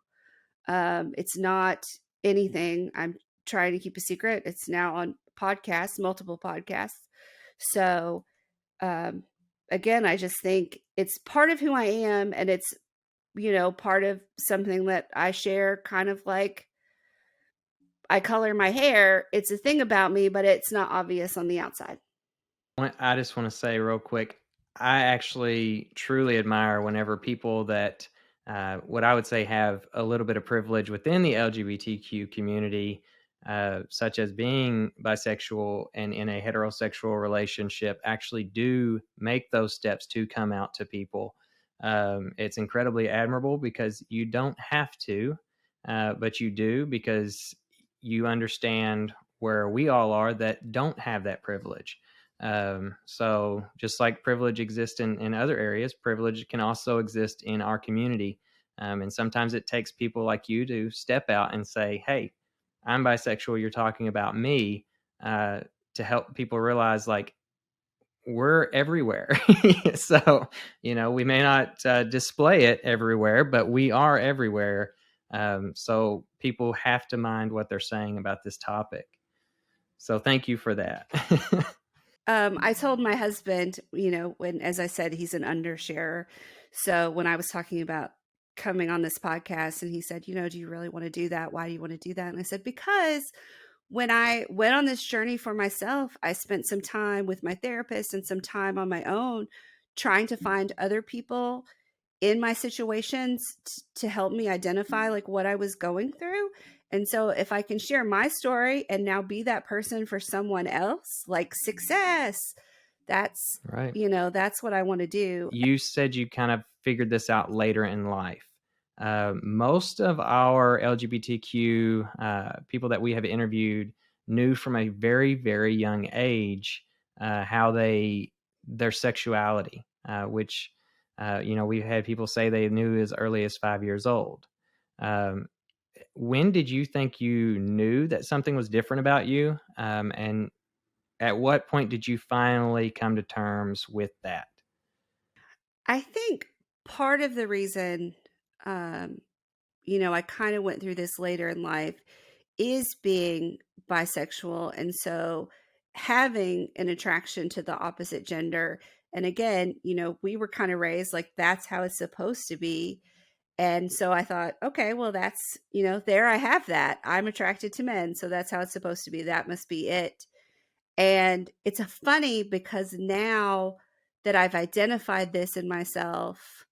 It's not anything I'm trying to keep a secret. It's now on podcasts, multiple podcasts. So, again, I just think it's part of who I am, and it's, part of something that I share, kind of like I color my hair. It's a thing about me, but it's not obvious on the outside. I just want to say real quick, I actually truly admire whenever people that what I would say have a little bit of privilege within the LGBTQ community, such as being bisexual and in a heterosexual relationship, actually do make those steps to come out to people. It's incredibly admirable because you don't have to, but you do because you understand where we all are that don't have that privilege. So just like privilege exists in other areas, privilege can also exist in our community. And sometimes it takes people like you to step out and say, hey, I'm bisexual. You're talking about me, to help people realize like we're everywhere. So, we may not display it everywhere, but we are everywhere. So people have to mind what they're saying about this topic. So thank you for that. I told my husband, when, as I said, he's an undersharer. So when I was talking about coming on this podcast, and he said, do you really want to do that? Why do you want to do that? And I said, because when I went on this journey for myself, I spent some time with my therapist and some time on my own trying to find other people in my situations to help me identify like what I was going through. And so if I can share my story and now be that person for someone else, like success, that's Right. That's what I want to do. You said you kind of figured this out later in life. Most of our LGBTQ people that we have interviewed knew from a very, very young age how their sexuality, which we've had people say they knew as early as 5 years old. When did you think you knew that something was different about you? And at what point did you finally come to terms with that? I think part of the reason, I kind of went through this later in life is being bisexual. And so having an attraction to the opposite gender. And again, we were kind of raised like that's how it's supposed to be. And so I thought, okay, well, that's, there I have that. I'm attracted to men. So that's how it's supposed to be. That must be it. And it's a funny because now that I've identified this in myself,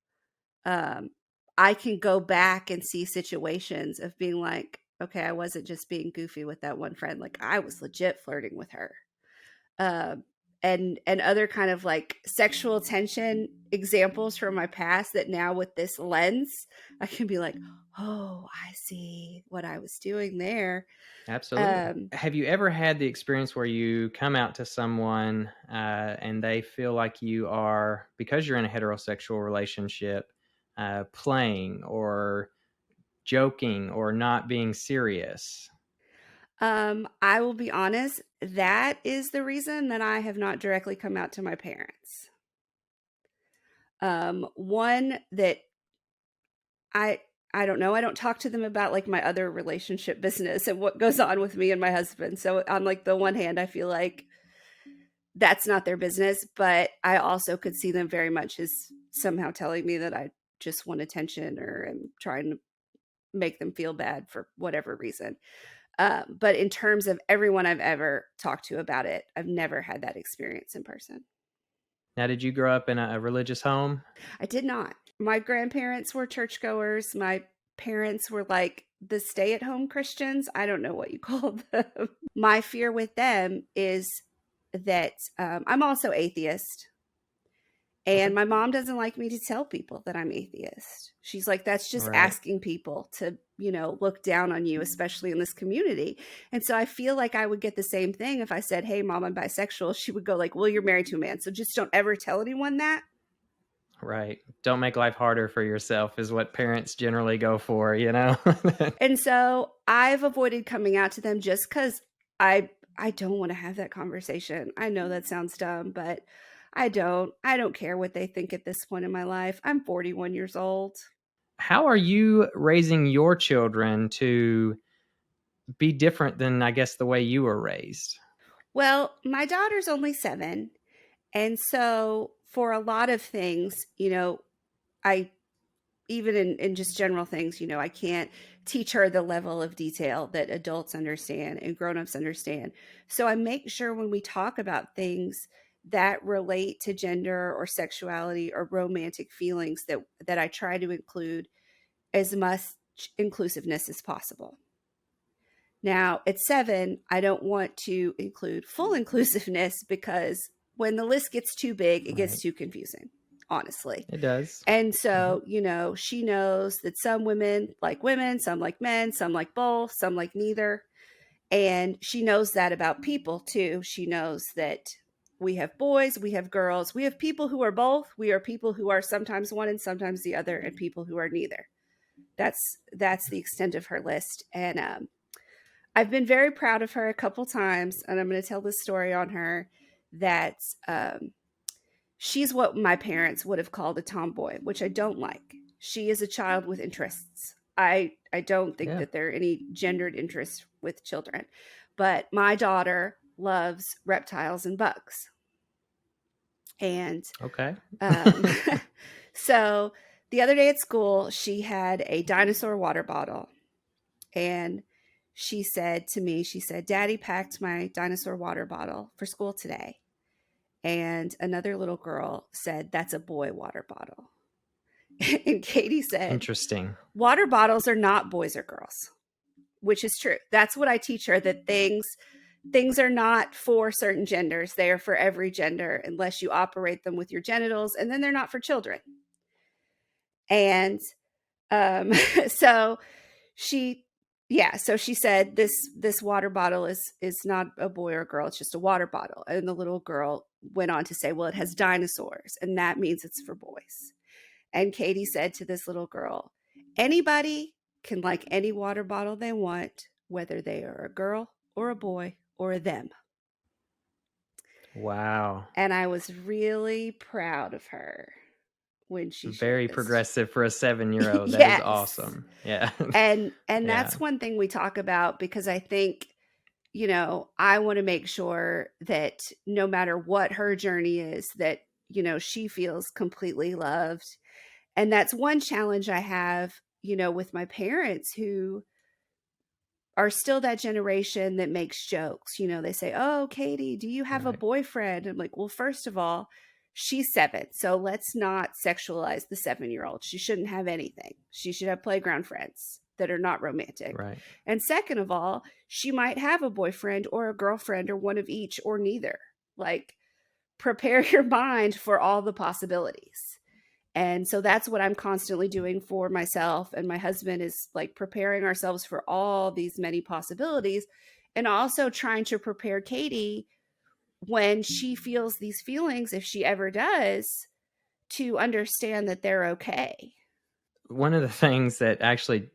I can go back and see situations of being like, okay, I wasn't just being goofy with that one friend. Like I was legit flirting with her. And other kind of like sexual tension examples from my past that now with this lens, I can be like, oh, I see what I was doing there. Absolutely. Have you ever had the experience where you come out to someone and they feel like you are, because you're in a heterosexual relationship, playing or joking or not being serious? I will be honest, that is the reason that I have not directly come out to my parents. One that I don't know. I don't talk to them about like my other relationship business and what goes on with me and my husband. So on like the one hand, I feel like that's not their business, but I also could see them very much as somehow telling me that I just want attention or am trying to make them feel bad for whatever reason. But in terms of everyone I've ever talked to about it, I've never had that experience in person. Now, did you grow up in a religious home? I did not. My grandparents were churchgoers. My parents were like the stay-at-home Christians. I don't know what you call them. My fear with them is that I'm also atheist. And my mom doesn't like me to tell people that I'm atheist. She's like, that's just Right. asking people to, look down on you, especially in this community. And so I feel like I would get the same thing if I said, hey, mom, I'm bisexual. She would go like, well, you're married to a man. So just don't ever tell anyone that. Right. Don't make life harder for yourself is what parents generally go for, And so I've avoided coming out to them just because I don't want to have that conversation. I know that sounds dumb, but I don't care what they think at this point in my life. I'm 41 years old. How are you raising your children to be different than, I guess, the way you were raised? Well, my daughter's only 7. And so for a lot of things, I even in just general things, I can't teach her the level of detail that adults understand and grown-ups understand. So I make sure when we talk about things that relate to gender or sexuality or romantic feelings that I try to include as much inclusiveness as possible. Now, at 7, I don't want to include full inclusiveness because when the list gets too big, it gets too confusing, honestly. It does. And so, she knows that some women like women, some like men, some like both, some like neither. And she knows that about people too. She knows that we have boys, we have girls, we have people who are both, we are people who are sometimes one and sometimes the other, and people who are neither. That's the extent of her list. And I've been very proud of her a couple times, and I'm going to tell this story on her, that she's what my parents would have called a tomboy, which I don't like. She is a child with interests. I don't think that there are any gendered interests with children, but my daughter loves reptiles and bugs. And okay. So the other day at school, she had a dinosaur water bottle, and she said to me, Daddy packed my dinosaur water bottle for school today. And another little girl said, that's a boy water bottle. And Katie said, interesting. Water bottles are not boys or girls, which is true. That's what I teach her, that things are not for certain genders. They are for every gender unless you operate them with your genitals, and then they're not for children. And so she said this water bottle is not a boy or a girl, it's just a water bottle. And the little girl went on to say, well, it has dinosaurs, and that means it's for boys. And Katie said to this little girl, anybody can like any water bottle they want, whether they are a girl or a boy or a them. Wow. And I was really proud of her when she very shared this. Progressive for a 7-year-old. That Yes. is awesome. Yeah. And that's one thing we talk about, because I think, I want to make sure that no matter what her journey is, that, she feels completely loved. And that's one challenge I have, with my parents who are still that generation that makes jokes. They say, oh, Katie, do you have a boyfriend? I'm like, well, first of all, she's 7. So let's not sexualize the 7-year-old. She shouldn't have anything. She should have playground friends that are not romantic. Right. And second of all, she might have a boyfriend or a girlfriend or one of each or neither. Like, prepare your mind for all the possibilities. And so that's what I'm constantly doing for myself and my husband, is like preparing ourselves for all these many possibilities, and also trying to prepare Katie when she feels these feelings, if she ever does, to understand that they're okay. One of the things that actually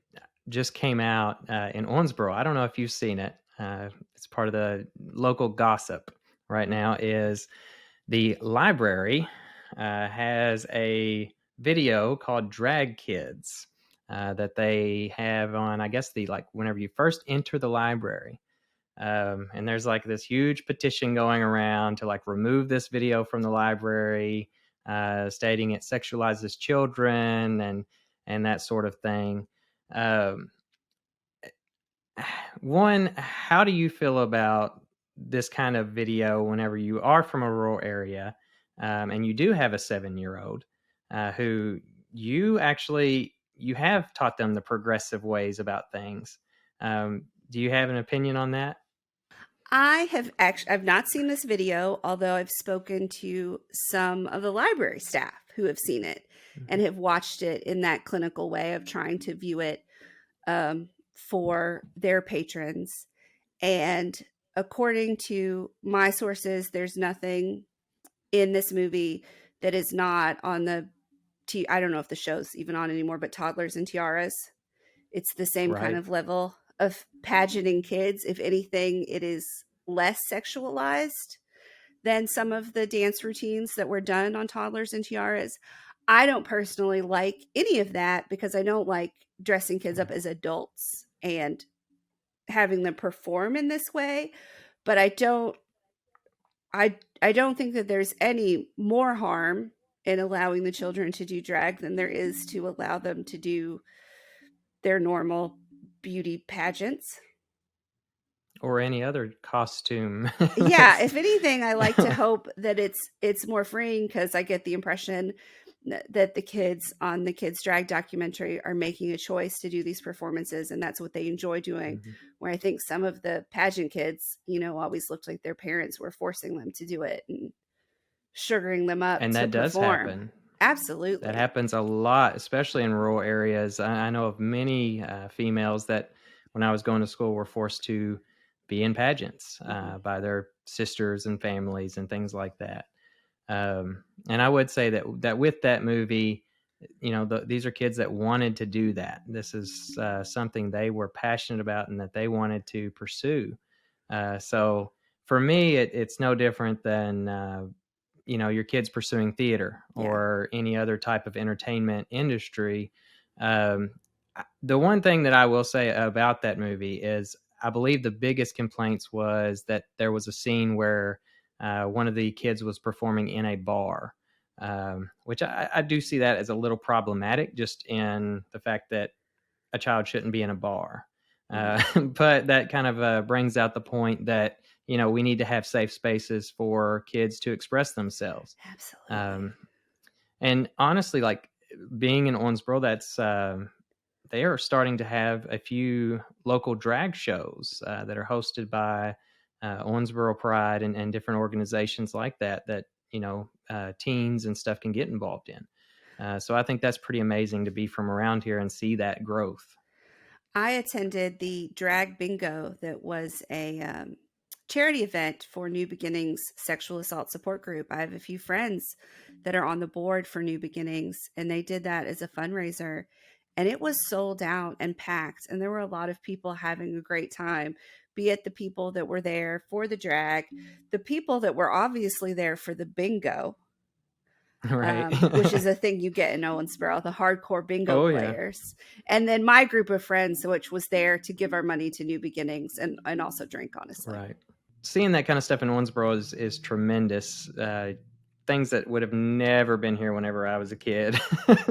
just came out in Owensboro, I don't know if you've seen it, it's part of the local gossip right now, is the library has a video called Drag Kids that they have on, I guess, whenever you first enter the library. And there's like this huge petition going around to remove this video from the library, stating it sexualizes children and that sort of thing. One, how do you feel about this kind of video whenever you are from a rural area and you do have a 7-year-old who you have taught them the progressive ways about things? Do you have an opinion on that? I've not seen this video, although I've spoken to some of the library staff who have seen it and have watched it in that clinical way of trying to view it for their patrons. And according to my sources, there's nothing in this movie that is not on I don't know if the show's even on anymore, but Toddlers and Tiaras. It's the same kind of level of pageanting kids. If anything, it is less sexualized than some of the dance routines that were done on Toddlers and Tiaras. I don't personally like any of that because I don't like dressing kids up as adults and having them perform in this way. But I don't think that there's any more harm in allowing the children to do drag than there is to allow them to do their normal beauty pageants. Or any other costume. Yeah, if anything, I like to hope that it's more freeing, because I get the impression that the kids on the kids drag documentary are making a choice to do these performances, and that's what they enjoy doing. Mm-hmm. Where I think some of the pageant kids, always looked like their parents were forcing them to do it and sugaring them up. And that does happen. Absolutely. That happens a lot, especially in rural areas. I know of many females that when I was going to school were forced to be in pageants by their sisters and families and things like that. And I would say that with that movie, these are kids that wanted to do that. This is something they were passionate about and that they wanted to pursue. So for me, it's no different than, your kids pursuing theater or any other type of entertainment industry. The one thing that I will say about that movie is I believe the biggest complaints was that there was a scene where one of the kids was performing in a bar, which I do see that as a little problematic, just in the fact that a child shouldn't be in a bar. But that kind of brings out the point that, we need to have safe spaces for kids to express themselves. Absolutely. And honestly, like being in Owensboro, that's they are starting to have a few local drag shows that are hosted by Owensboro Pride and different organizations like that teens and stuff can get involved in. So I think that's pretty amazing to be from around here and see that growth. I attended the drag bingo that was a charity event for New Beginnings Sexual Assault Support Group. I have a few friends that are on the board for New Beginnings, and they did that as a fundraiser. And it was sold out and packed. And there were a lot of people having a great time, be it the people that were there for the drag, the people that were obviously there for the bingo, right? Which is a thing you get in Owensboro, the hardcore bingo players. Yeah. And then my group of friends, which was there to give our money to New Beginnings and also drink, honestly. Right. Seeing that kind of stuff in Owensboro is tremendous. Things that would have never been here whenever I was a kid.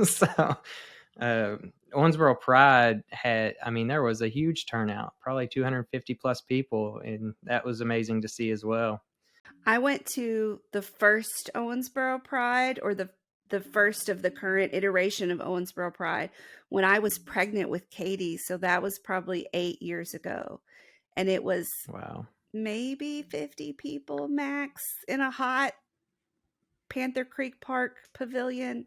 So Owensboro Pride there was a huge turnout, probably 250 plus people, and that was amazing to see as well. I went to the first Owensboro Pride, or the first of the current iteration of Owensboro Pride, when I was pregnant with Katie. So that was probably 8 years ago. And it was maybe 50 people max in a hot Panther Creek Park pavilion.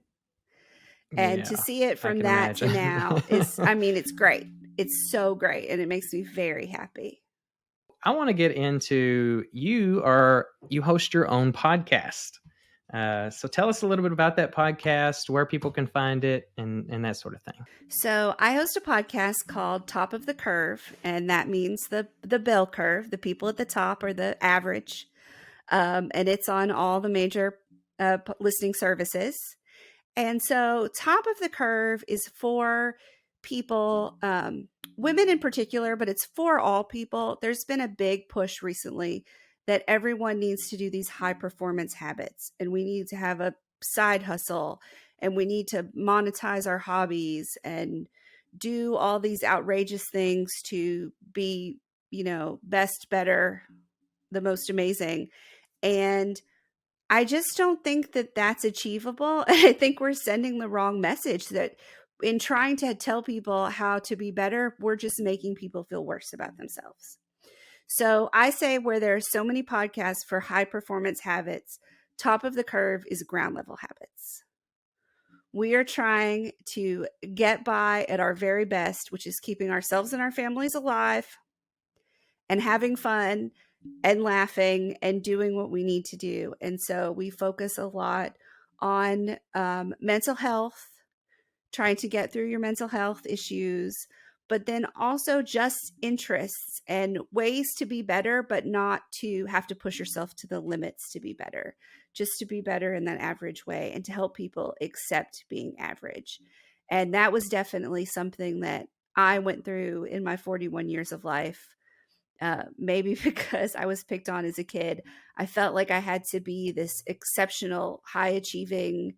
And to see it from that to now is, it's great. It's so great. And it makes me very happy. I want to get into, you host your own podcast. So tell us a little bit about that podcast, where people can find it, and that sort of thing. So I host a podcast called Top of the Curve, and that means the bell curve, the people at the top or the average. And it's on all the major listening services. And so Top of the Curve is for people, women in particular, but it's for all people. There's been a big push recently that everyone needs to do these high performance habits, and we need to have a side hustle, and we need to monetize our hobbies and do all these outrageous things to be, best, better, the most amazing. And I just don't think that that's achievable. And I think we're sending the wrong message, that in trying to tell people how to be better, we're just making people feel worse about themselves. So I say, where there are so many podcasts for high performance habits, Top of the Curve is ground level habits. We are trying to get by at our very best, which is keeping ourselves and our families alive and having fun and laughing and doing what we need to do. And so we focus a lot on mental health, trying to get through your mental health issues, but then also just interests and ways to be better, but not to have to push yourself to the limits to be better, just to be better in that average way and to help people accept being average. And that was definitely something that I went through in my 41 years of life. Maybe because I was picked on as a kid, I felt like I had to be this exceptional, high achieving,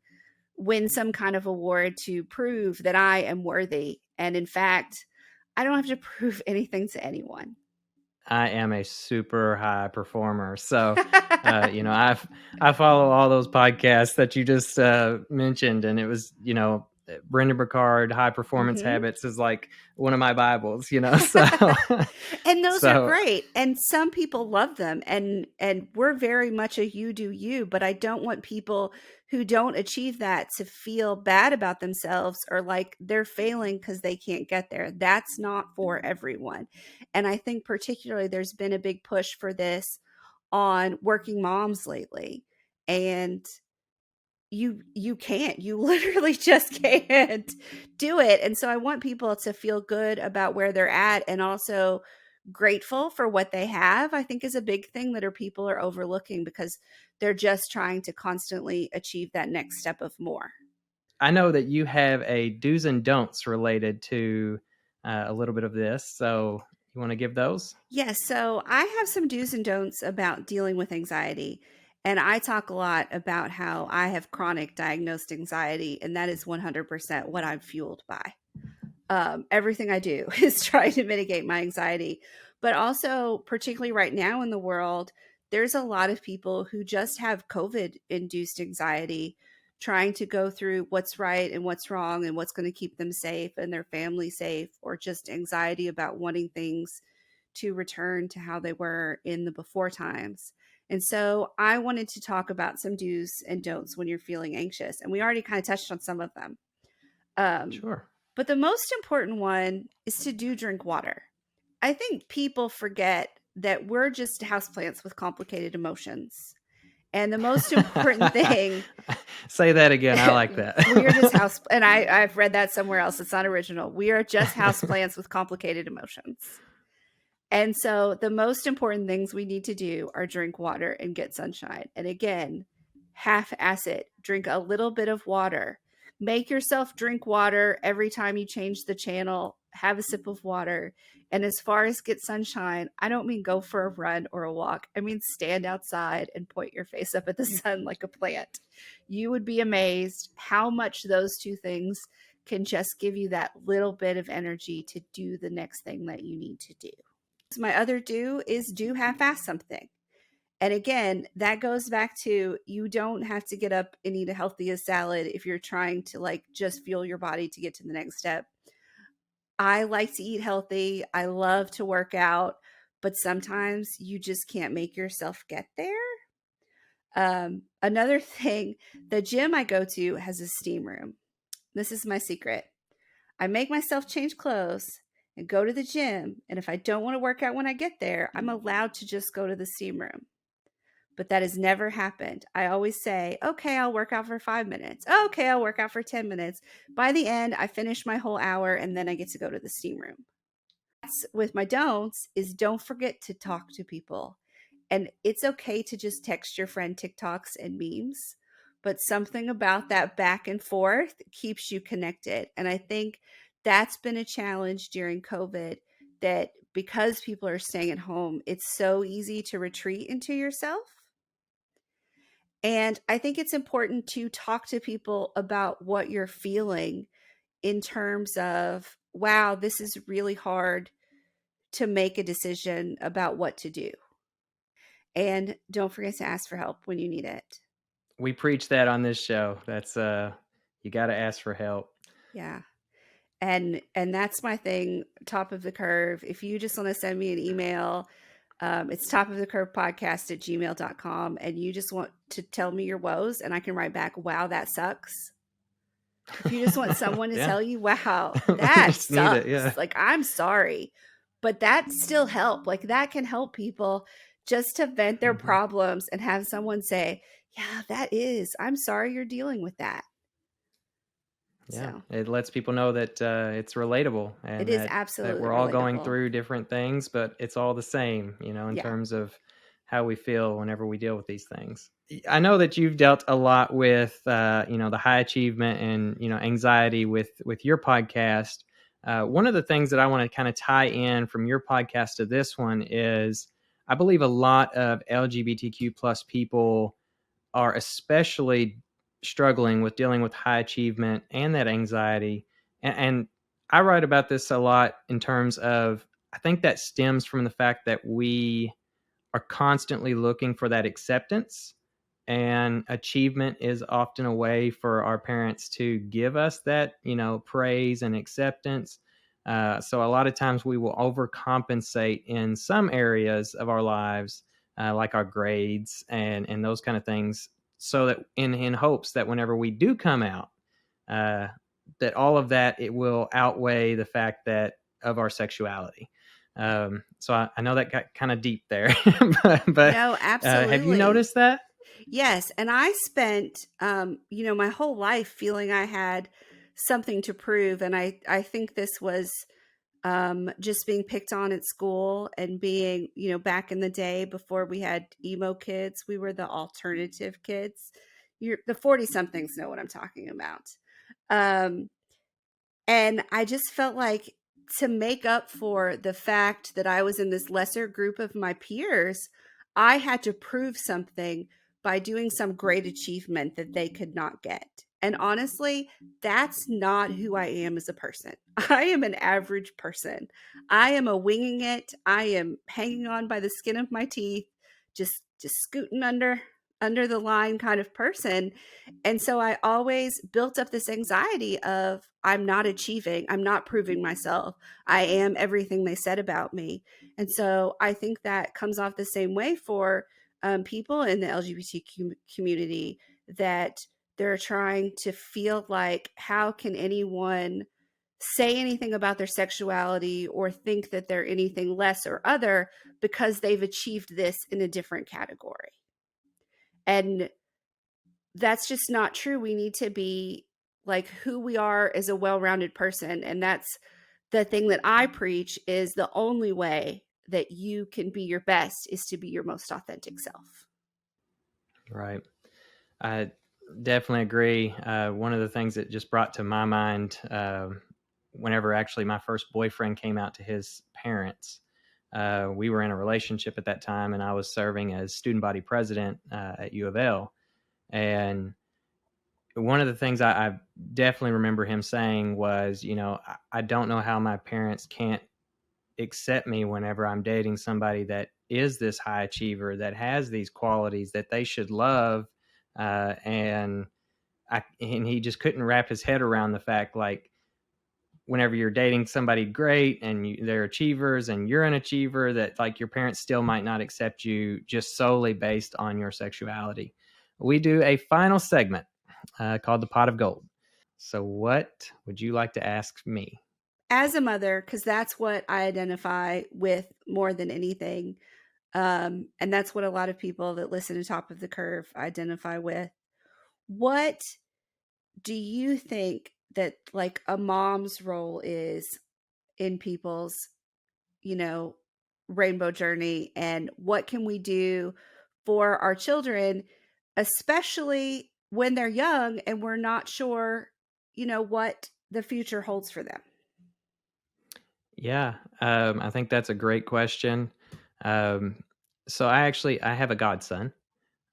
win some kind of award to prove that I am worthy. And in fact, I don't have to prove anything to anyone. I am a super high performer. So, I follow all those podcasts that you just mentioned, and it was, Brendan Burchard, High Performance Habits is like one of my Bibles, so. And those are great. And some people love them, and we're very much a you do you, but I don't want people who don't achieve that to feel bad about themselves or like they're failing because they can't get there. That's not for everyone. And I think particularly there's been a big push for this on working moms lately. And you literally just can't do it. And so I want people to feel good about where they're at and also grateful for what they have, I think is a big thing that people are overlooking because they're just trying to constantly achieve that next step of more. I know that you have a do's and don'ts related to a little bit of this. So you want to give those? Yes. So I have some do's and don'ts about dealing with anxiety. And I talk a lot about how I have chronic diagnosed anxiety, and that is 100% what I'm fueled by. Everything I do is trying to mitigate my anxiety. But also, particularly right now in the world, there's a lot of people who just have COVID-induced anxiety, trying to go through what's right and what's wrong and what's going to keep them safe and their family safe, or just anxiety about wanting things to return to how they were in the before times. And so I wanted to talk about some do's and don'ts when you're feeling anxious. And we already kind of touched on some of them. Sure. But the most important one is to drink water. I think people forget that we're just houseplants with complicated emotions. And the most important thing. Say that again. I like that. We are just house. And I've read that somewhere else. It's not original. We are just houseplants with complicated emotions. And so the most important things we need to do are drink water and get sunshine. And again, half-ass it. Drink a little bit of water. Make yourself drink water every time you change the channel. Have a sip of water. And as far as get sunshine, I don't mean go for a run or a walk. I mean stand outside and point your face up at the sun like a plant. You would be amazed how much those two things can just give you that little bit of energy to do the next thing that you need to do. My other do is do half-ass something. And again, that goes back to you don't have to get up and eat a healthy salad if you're trying to like just fuel your body to get to the next step. I like to eat healthy. I love to work out, but sometimes you just can't make yourself get there. Another thing, the gym I go to has a steam room. This is my secret. I make myself change clothes and go to the gym. And if I don't want to work out when I get there, I'm allowed to just go to the steam room. But that has never happened. I always say, okay, I'll work out for 5 minutes. Okay, I'll work out for 10 minutes. By the end, I finish my whole hour and then I get to go to the steam room. That's with my don'ts is don't forget to talk to people. And it's okay to just text your friend TikToks and memes, but something about that back and forth keeps you connected. And I think that's been a challenge during COVID, that because people are staying at home, it's so easy to retreat into yourself. And I think it's important to talk to people about what you're feeling in terms of, wow, this is really hard to make a decision about what to do. And don't forget to ask for help when you need it. We preach that on this show. That's you got to ask for help. Yeah. And that's my thing, top of the curve. If you just want to send me an email, it's topofthecurvepodcast@gmail.com, and you just want to tell me your woes, and I can write back, wow, that sucks. If you just want someone to tell you, wow, that sucks. Like, I'm sorry, but that still help. Like, that can help people just to vent their problems and have someone say, yeah, I'm sorry you're dealing with that. Yeah, So it lets people know that it's relatable, and it is that absolutely we're all going relatable. through different things, but it's all the same, in Yeah. terms of how we feel whenever we deal with these things. I know that you've dealt a lot with, the high achievement and, anxiety with your podcast. One of the things that I want to kind of tie in from your podcast to this one is I believe a lot of LGBTQ plus people are especially struggling with dealing with high achievement and that anxiety. And I write about this a lot in terms of, I think that stems from the fact that we are constantly looking for that acceptance, and achievement is often a way for our parents to give us that, praise and acceptance. So a lot of times we will overcompensate in some areas of our lives, like our grades and those kind of things, so that in hopes that whenever we do come out, uh, that all of that, it will outweigh the fact that of our sexuality. So I know that got kind of deep there, but No, have you absolutely. noticed that? Yes, and I spent, my whole life feeling I had something to prove, and I think this was just being picked on at school and being, back in the day before we had emo kids, we were the alternative kids. The 40 somethings know what I'm talking about. Um, and I just felt like, to make up for the fact that I was in this lesser group of my peers, I had to prove something by doing some great achievement that they could not get. And honestly, that's not who I am as a person. I am an average person. I am a winging it. I am hanging on by the skin of my teeth, just scooting under the line kind of person. And so I always built up this anxiety of, I'm not achieving, I'm not proving myself, I am everything they said about me. And so I think that comes off the same way for people in the LGBTQ community, that they're trying to feel like, how can anyone say anything about their sexuality or think that they're anything less or other because they've achieved this in a different category. And that's just not true. We need to be like who we are as a well-rounded person. And that's the thing that I preach, is the only way that you can be your best is to be your most authentic self. Right. I definitely agree. One of the things that just brought to my mind, whenever actually my first boyfriend came out to his parents, we were in a relationship at that time, and I was serving as student body president at U of L. And one of the things I definitely remember him saying was, I don't know how my parents can't accept me whenever I'm dating somebody that is this high achiever, that has these qualities that they should love. And he just couldn't wrap his head around the fact, like, whenever you're dating somebody great and they're achievers and you're an achiever, that like your parents still might not accept you just solely based on your sexuality. We do a final segment called the Pot of Gold. So what would you like to ask me? As a mother, because that's what I identify with more than anything. And that's what a lot of people that listen to Top of the Curve identify with. What do you think that like a mom's role is in people's, you know, rainbow journey, and what can we do for our children, especially when they're young and we're not sure, what the future holds for them? Yeah, I think that's a great question. Um, so I have a godson,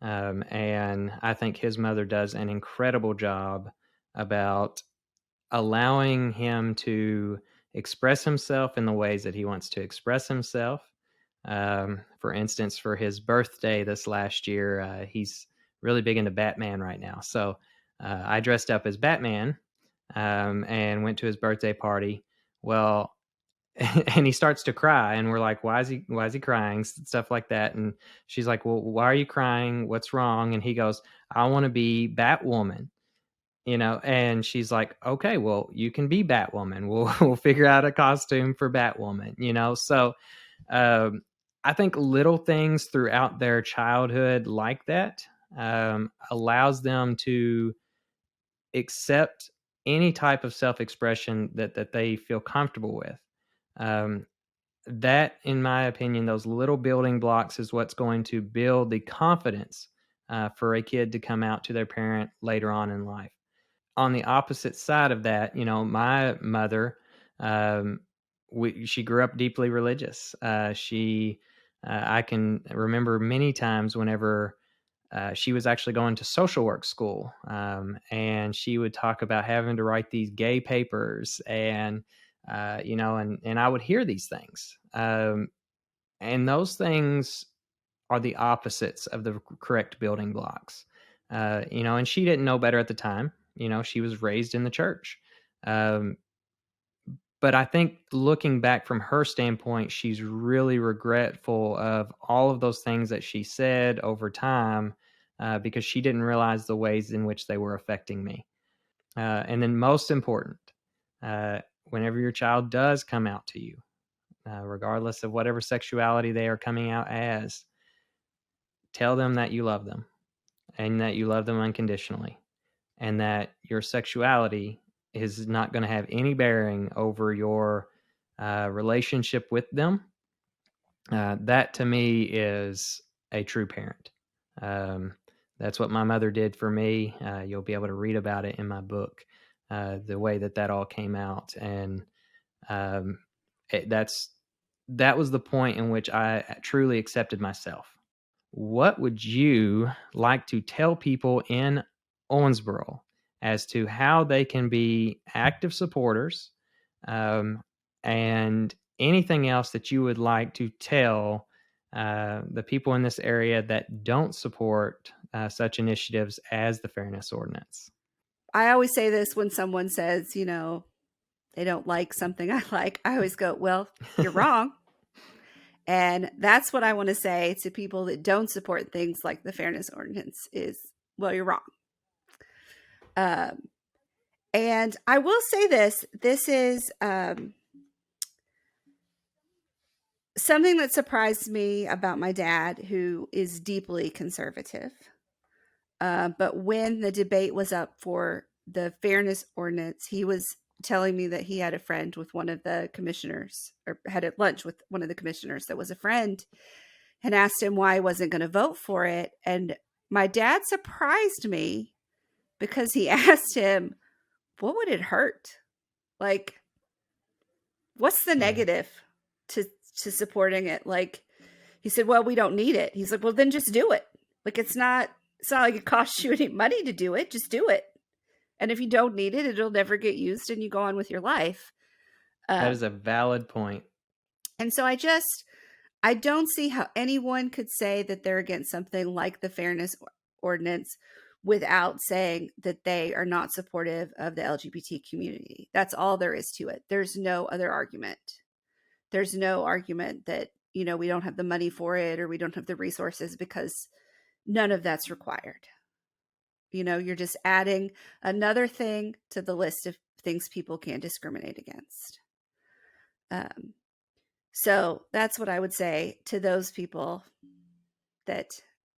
and I think his mother does an incredible job about allowing him to express himself in the ways that he wants to express himself. For instance, for his birthday this last year, he's really big into Batman right now. So I dressed up as Batman, and went to his birthday party. Well, and he starts to cry, and we're like, why is he crying, stuff like that. And she's like, well, why are you crying, what's wrong? And he goes, I want to be Batwoman. And she's like, okay, well, you can be Batwoman. We'll figure out a costume for Batwoman. So um, I think little things throughout their childhood like that allows them to accept any type of self-expression that they feel comfortable with. That, in my opinion, those little building blocks is what's going to build the confidence for a kid to come out to their parent later on in life. On the opposite side of that, my mother, she grew up deeply religious. I can remember many times whenever she was actually going to social work school, and she would talk about having to write these gay papers, and and I would hear these things, and those things are the opposites of the correct building blocks. And she didn't know better at the time. She was raised in the church. But I think looking back from her standpoint, she's really regretful of all of those things that she said over time, because she didn't realize the ways in which they were affecting me. And then most important, whenever your child does come out to you, regardless of whatever sexuality they are coming out as, tell them that you love them and that you love them unconditionally, and that your sexuality is not going to have any bearing over your relationship with them. That to me is a true parent. That's what my mother did for me. You'll be able to read about it in my book, the way that all came out. And that was the point in which I truly accepted myself. What would you like to tell people in Owensboro as to how they can be active supporters, and anything else that you would like to tell the people in this area that don't support such initiatives as the Fairness Ordinance? I always say this when someone says, they don't like something I like. I always go, well, you're wrong. And that's what I want to say to people that don't support things like the Fairness Ordinance is, well, you're wrong. And I will say this is something that surprised me about my dad, who is deeply conservative. But when the debate was up for the Fairness Ordinance, he was telling me that he had a friend with one of the commissioners, or had a lunch with one of the commissioners that was a friend, and asked him why he wasn't going to vote for it. And my dad surprised me because he asked him, what would it hurt? Like, what's the negative to supporting it? Like, he said, well, we don't need it. He's like, well, then just do it. Like, it's not like it costs you any money to do it. Just do it. And if you don't need it, it'll never get used and you go on with your life. That is a valid point. And so I don't see how anyone could say that they're against something like the Fairness Ordinance without saying that they are not supportive of the LGBT community. That's all there is to it. There's no other argument. There's no argument that, we don't have the money for it or we don't have the resources, because none of that's required. You're just adding another thing to the list of things people can't discriminate against. So that's what I would say to those people that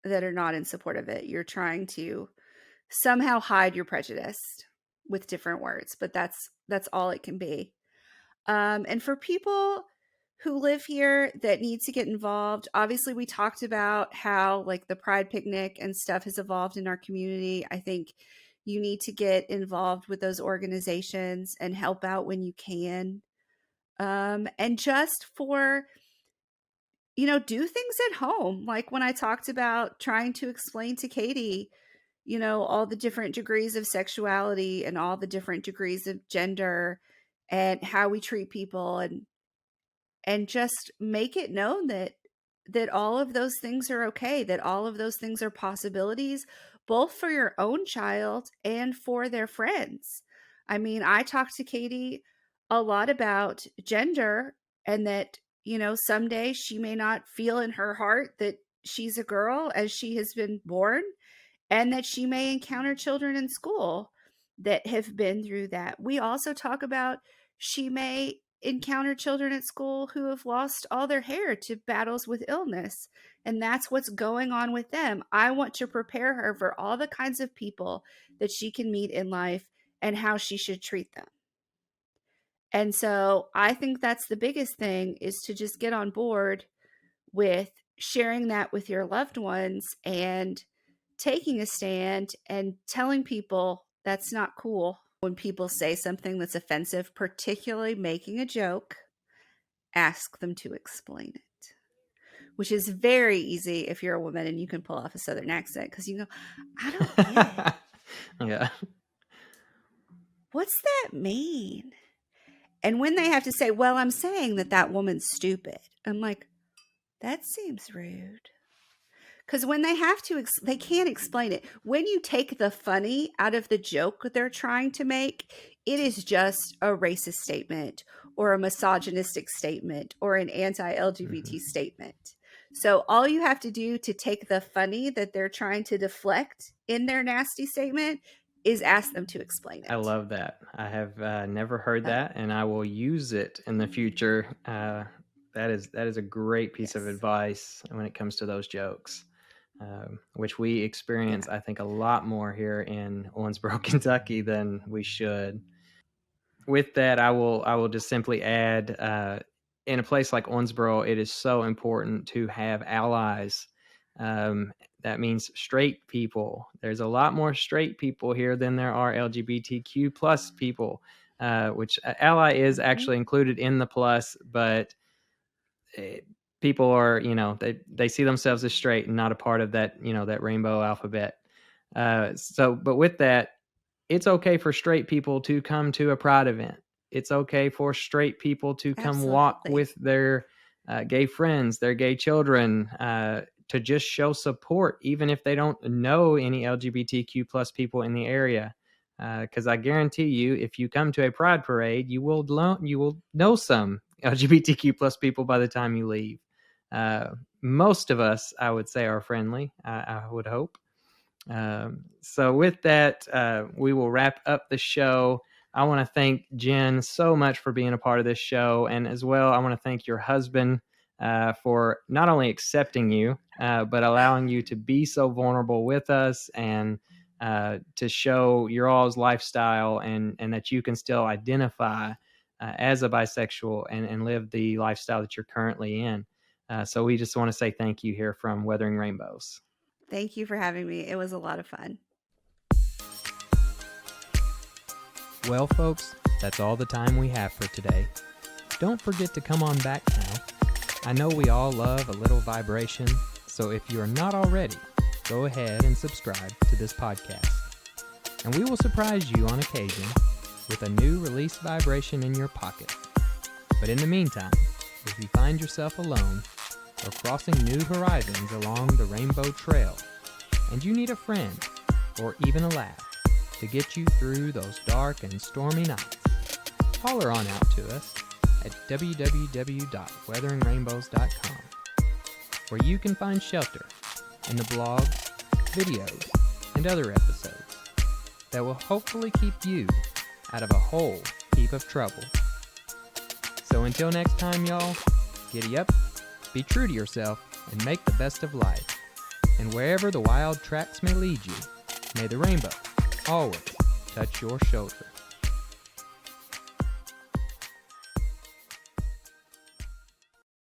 are not in support of it. You're trying to somehow hide your prejudice with different words, but that's all it can be. And for people who live here that need to get involved, obviously we talked about how like the Pride picnic and stuff has evolved in our community. I think you need to get involved with those organizations and help out when you can. And just for, do things at home. Like when I talked about trying to explain to Katie, all the different degrees of sexuality and all the different degrees of gender and how we treat people, and just make it known that all of those things are okay, that all of those things are possibilities, both for your own child and for their friends. I mean, I talked to Katie a lot about gender, and that, someday she may not feel in her heart that she's a girl as she has been born, and that she may encounter children in school that have been through that. We also talk about she may encounter children at school who have lost all their hair to battles with illness, and that's what's going on with them. I want to prepare her for all the kinds of people that she can meet in life and how she should treat them. And so I think that's the biggest thing, is to just get on board with sharing that with your loved ones and taking a stand and telling people that's not cool. When people say something that's offensive, particularly making a joke, ask them to explain it, which is very easy if you're a woman and you can pull off a Southern accent, because you go, I don't get it. Yeah. What's that mean? And when they have to say, well, I'm saying that woman's stupid, I'm like, that seems rude. Because when they have to, they can't explain it. When you take the funny out of the joke they're trying to make, it is just a racist statement or a misogynistic statement or an anti-LGBT statement. So all you have to do to take the funny that they're trying to deflect in their nasty statement is ask them to explain it. I love that. I have never heard that, and I will use it in the future. That is a great piece of advice when it comes to those jokes, which we experience, I think, a lot more here in Owensboro, Kentucky than we should. With that, I will just simply add, in a place like Owensboro, it is so important to have allies. That means straight people. There's a lot more straight people here than there are LGBTQ plus people, which ally is actually included in the plus, but people are, they see themselves as straight and not a part of that, that rainbow alphabet. But with that, it's okay for straight people to come to a pride event. It's okay for straight people to come walk with their gay friends, their gay children, to just show support, even if they don't know any LGBTQ plus people in the area. Because I guarantee you, if you come to a pride parade, you will know some LGBTQ plus people by the time you leave. Most of us, I would say, are friendly. I would hope. So with that, we will wrap up the show. I want to thank Jen so much for being a part of this show. And as well, I want to thank your husband for not only accepting you, but allowing you to be so vulnerable with us and to show your all's lifestyle and that you can still identify as a bisexual and live the lifestyle that you're currently in. So we just want to say thank you here from Weathering Rainbows. Thank you for having me. It was a lot of fun. Well, folks, that's all the time we have for today. Don't forget to come on back now. I know we all love a little vibration, so if you are not already, go ahead and subscribe to this podcast. And we will surprise you on occasion with a new release vibration in your pocket. But in the meantime, if you find yourself alone or crossing new horizons along the Rainbow Trail, and you need a friend or even a laugh to get you through those dark and stormy nights, holler on out to us at www.weatheringrainbows.com, where you can find shelter in the blogs, videos, and other episodes that will hopefully keep you out of a whole heap of trouble. So until next time, y'all, giddy up, be true to yourself, and make the best of life. And wherever the wild tracks may lead you, may the rainbow always touch your shoulder.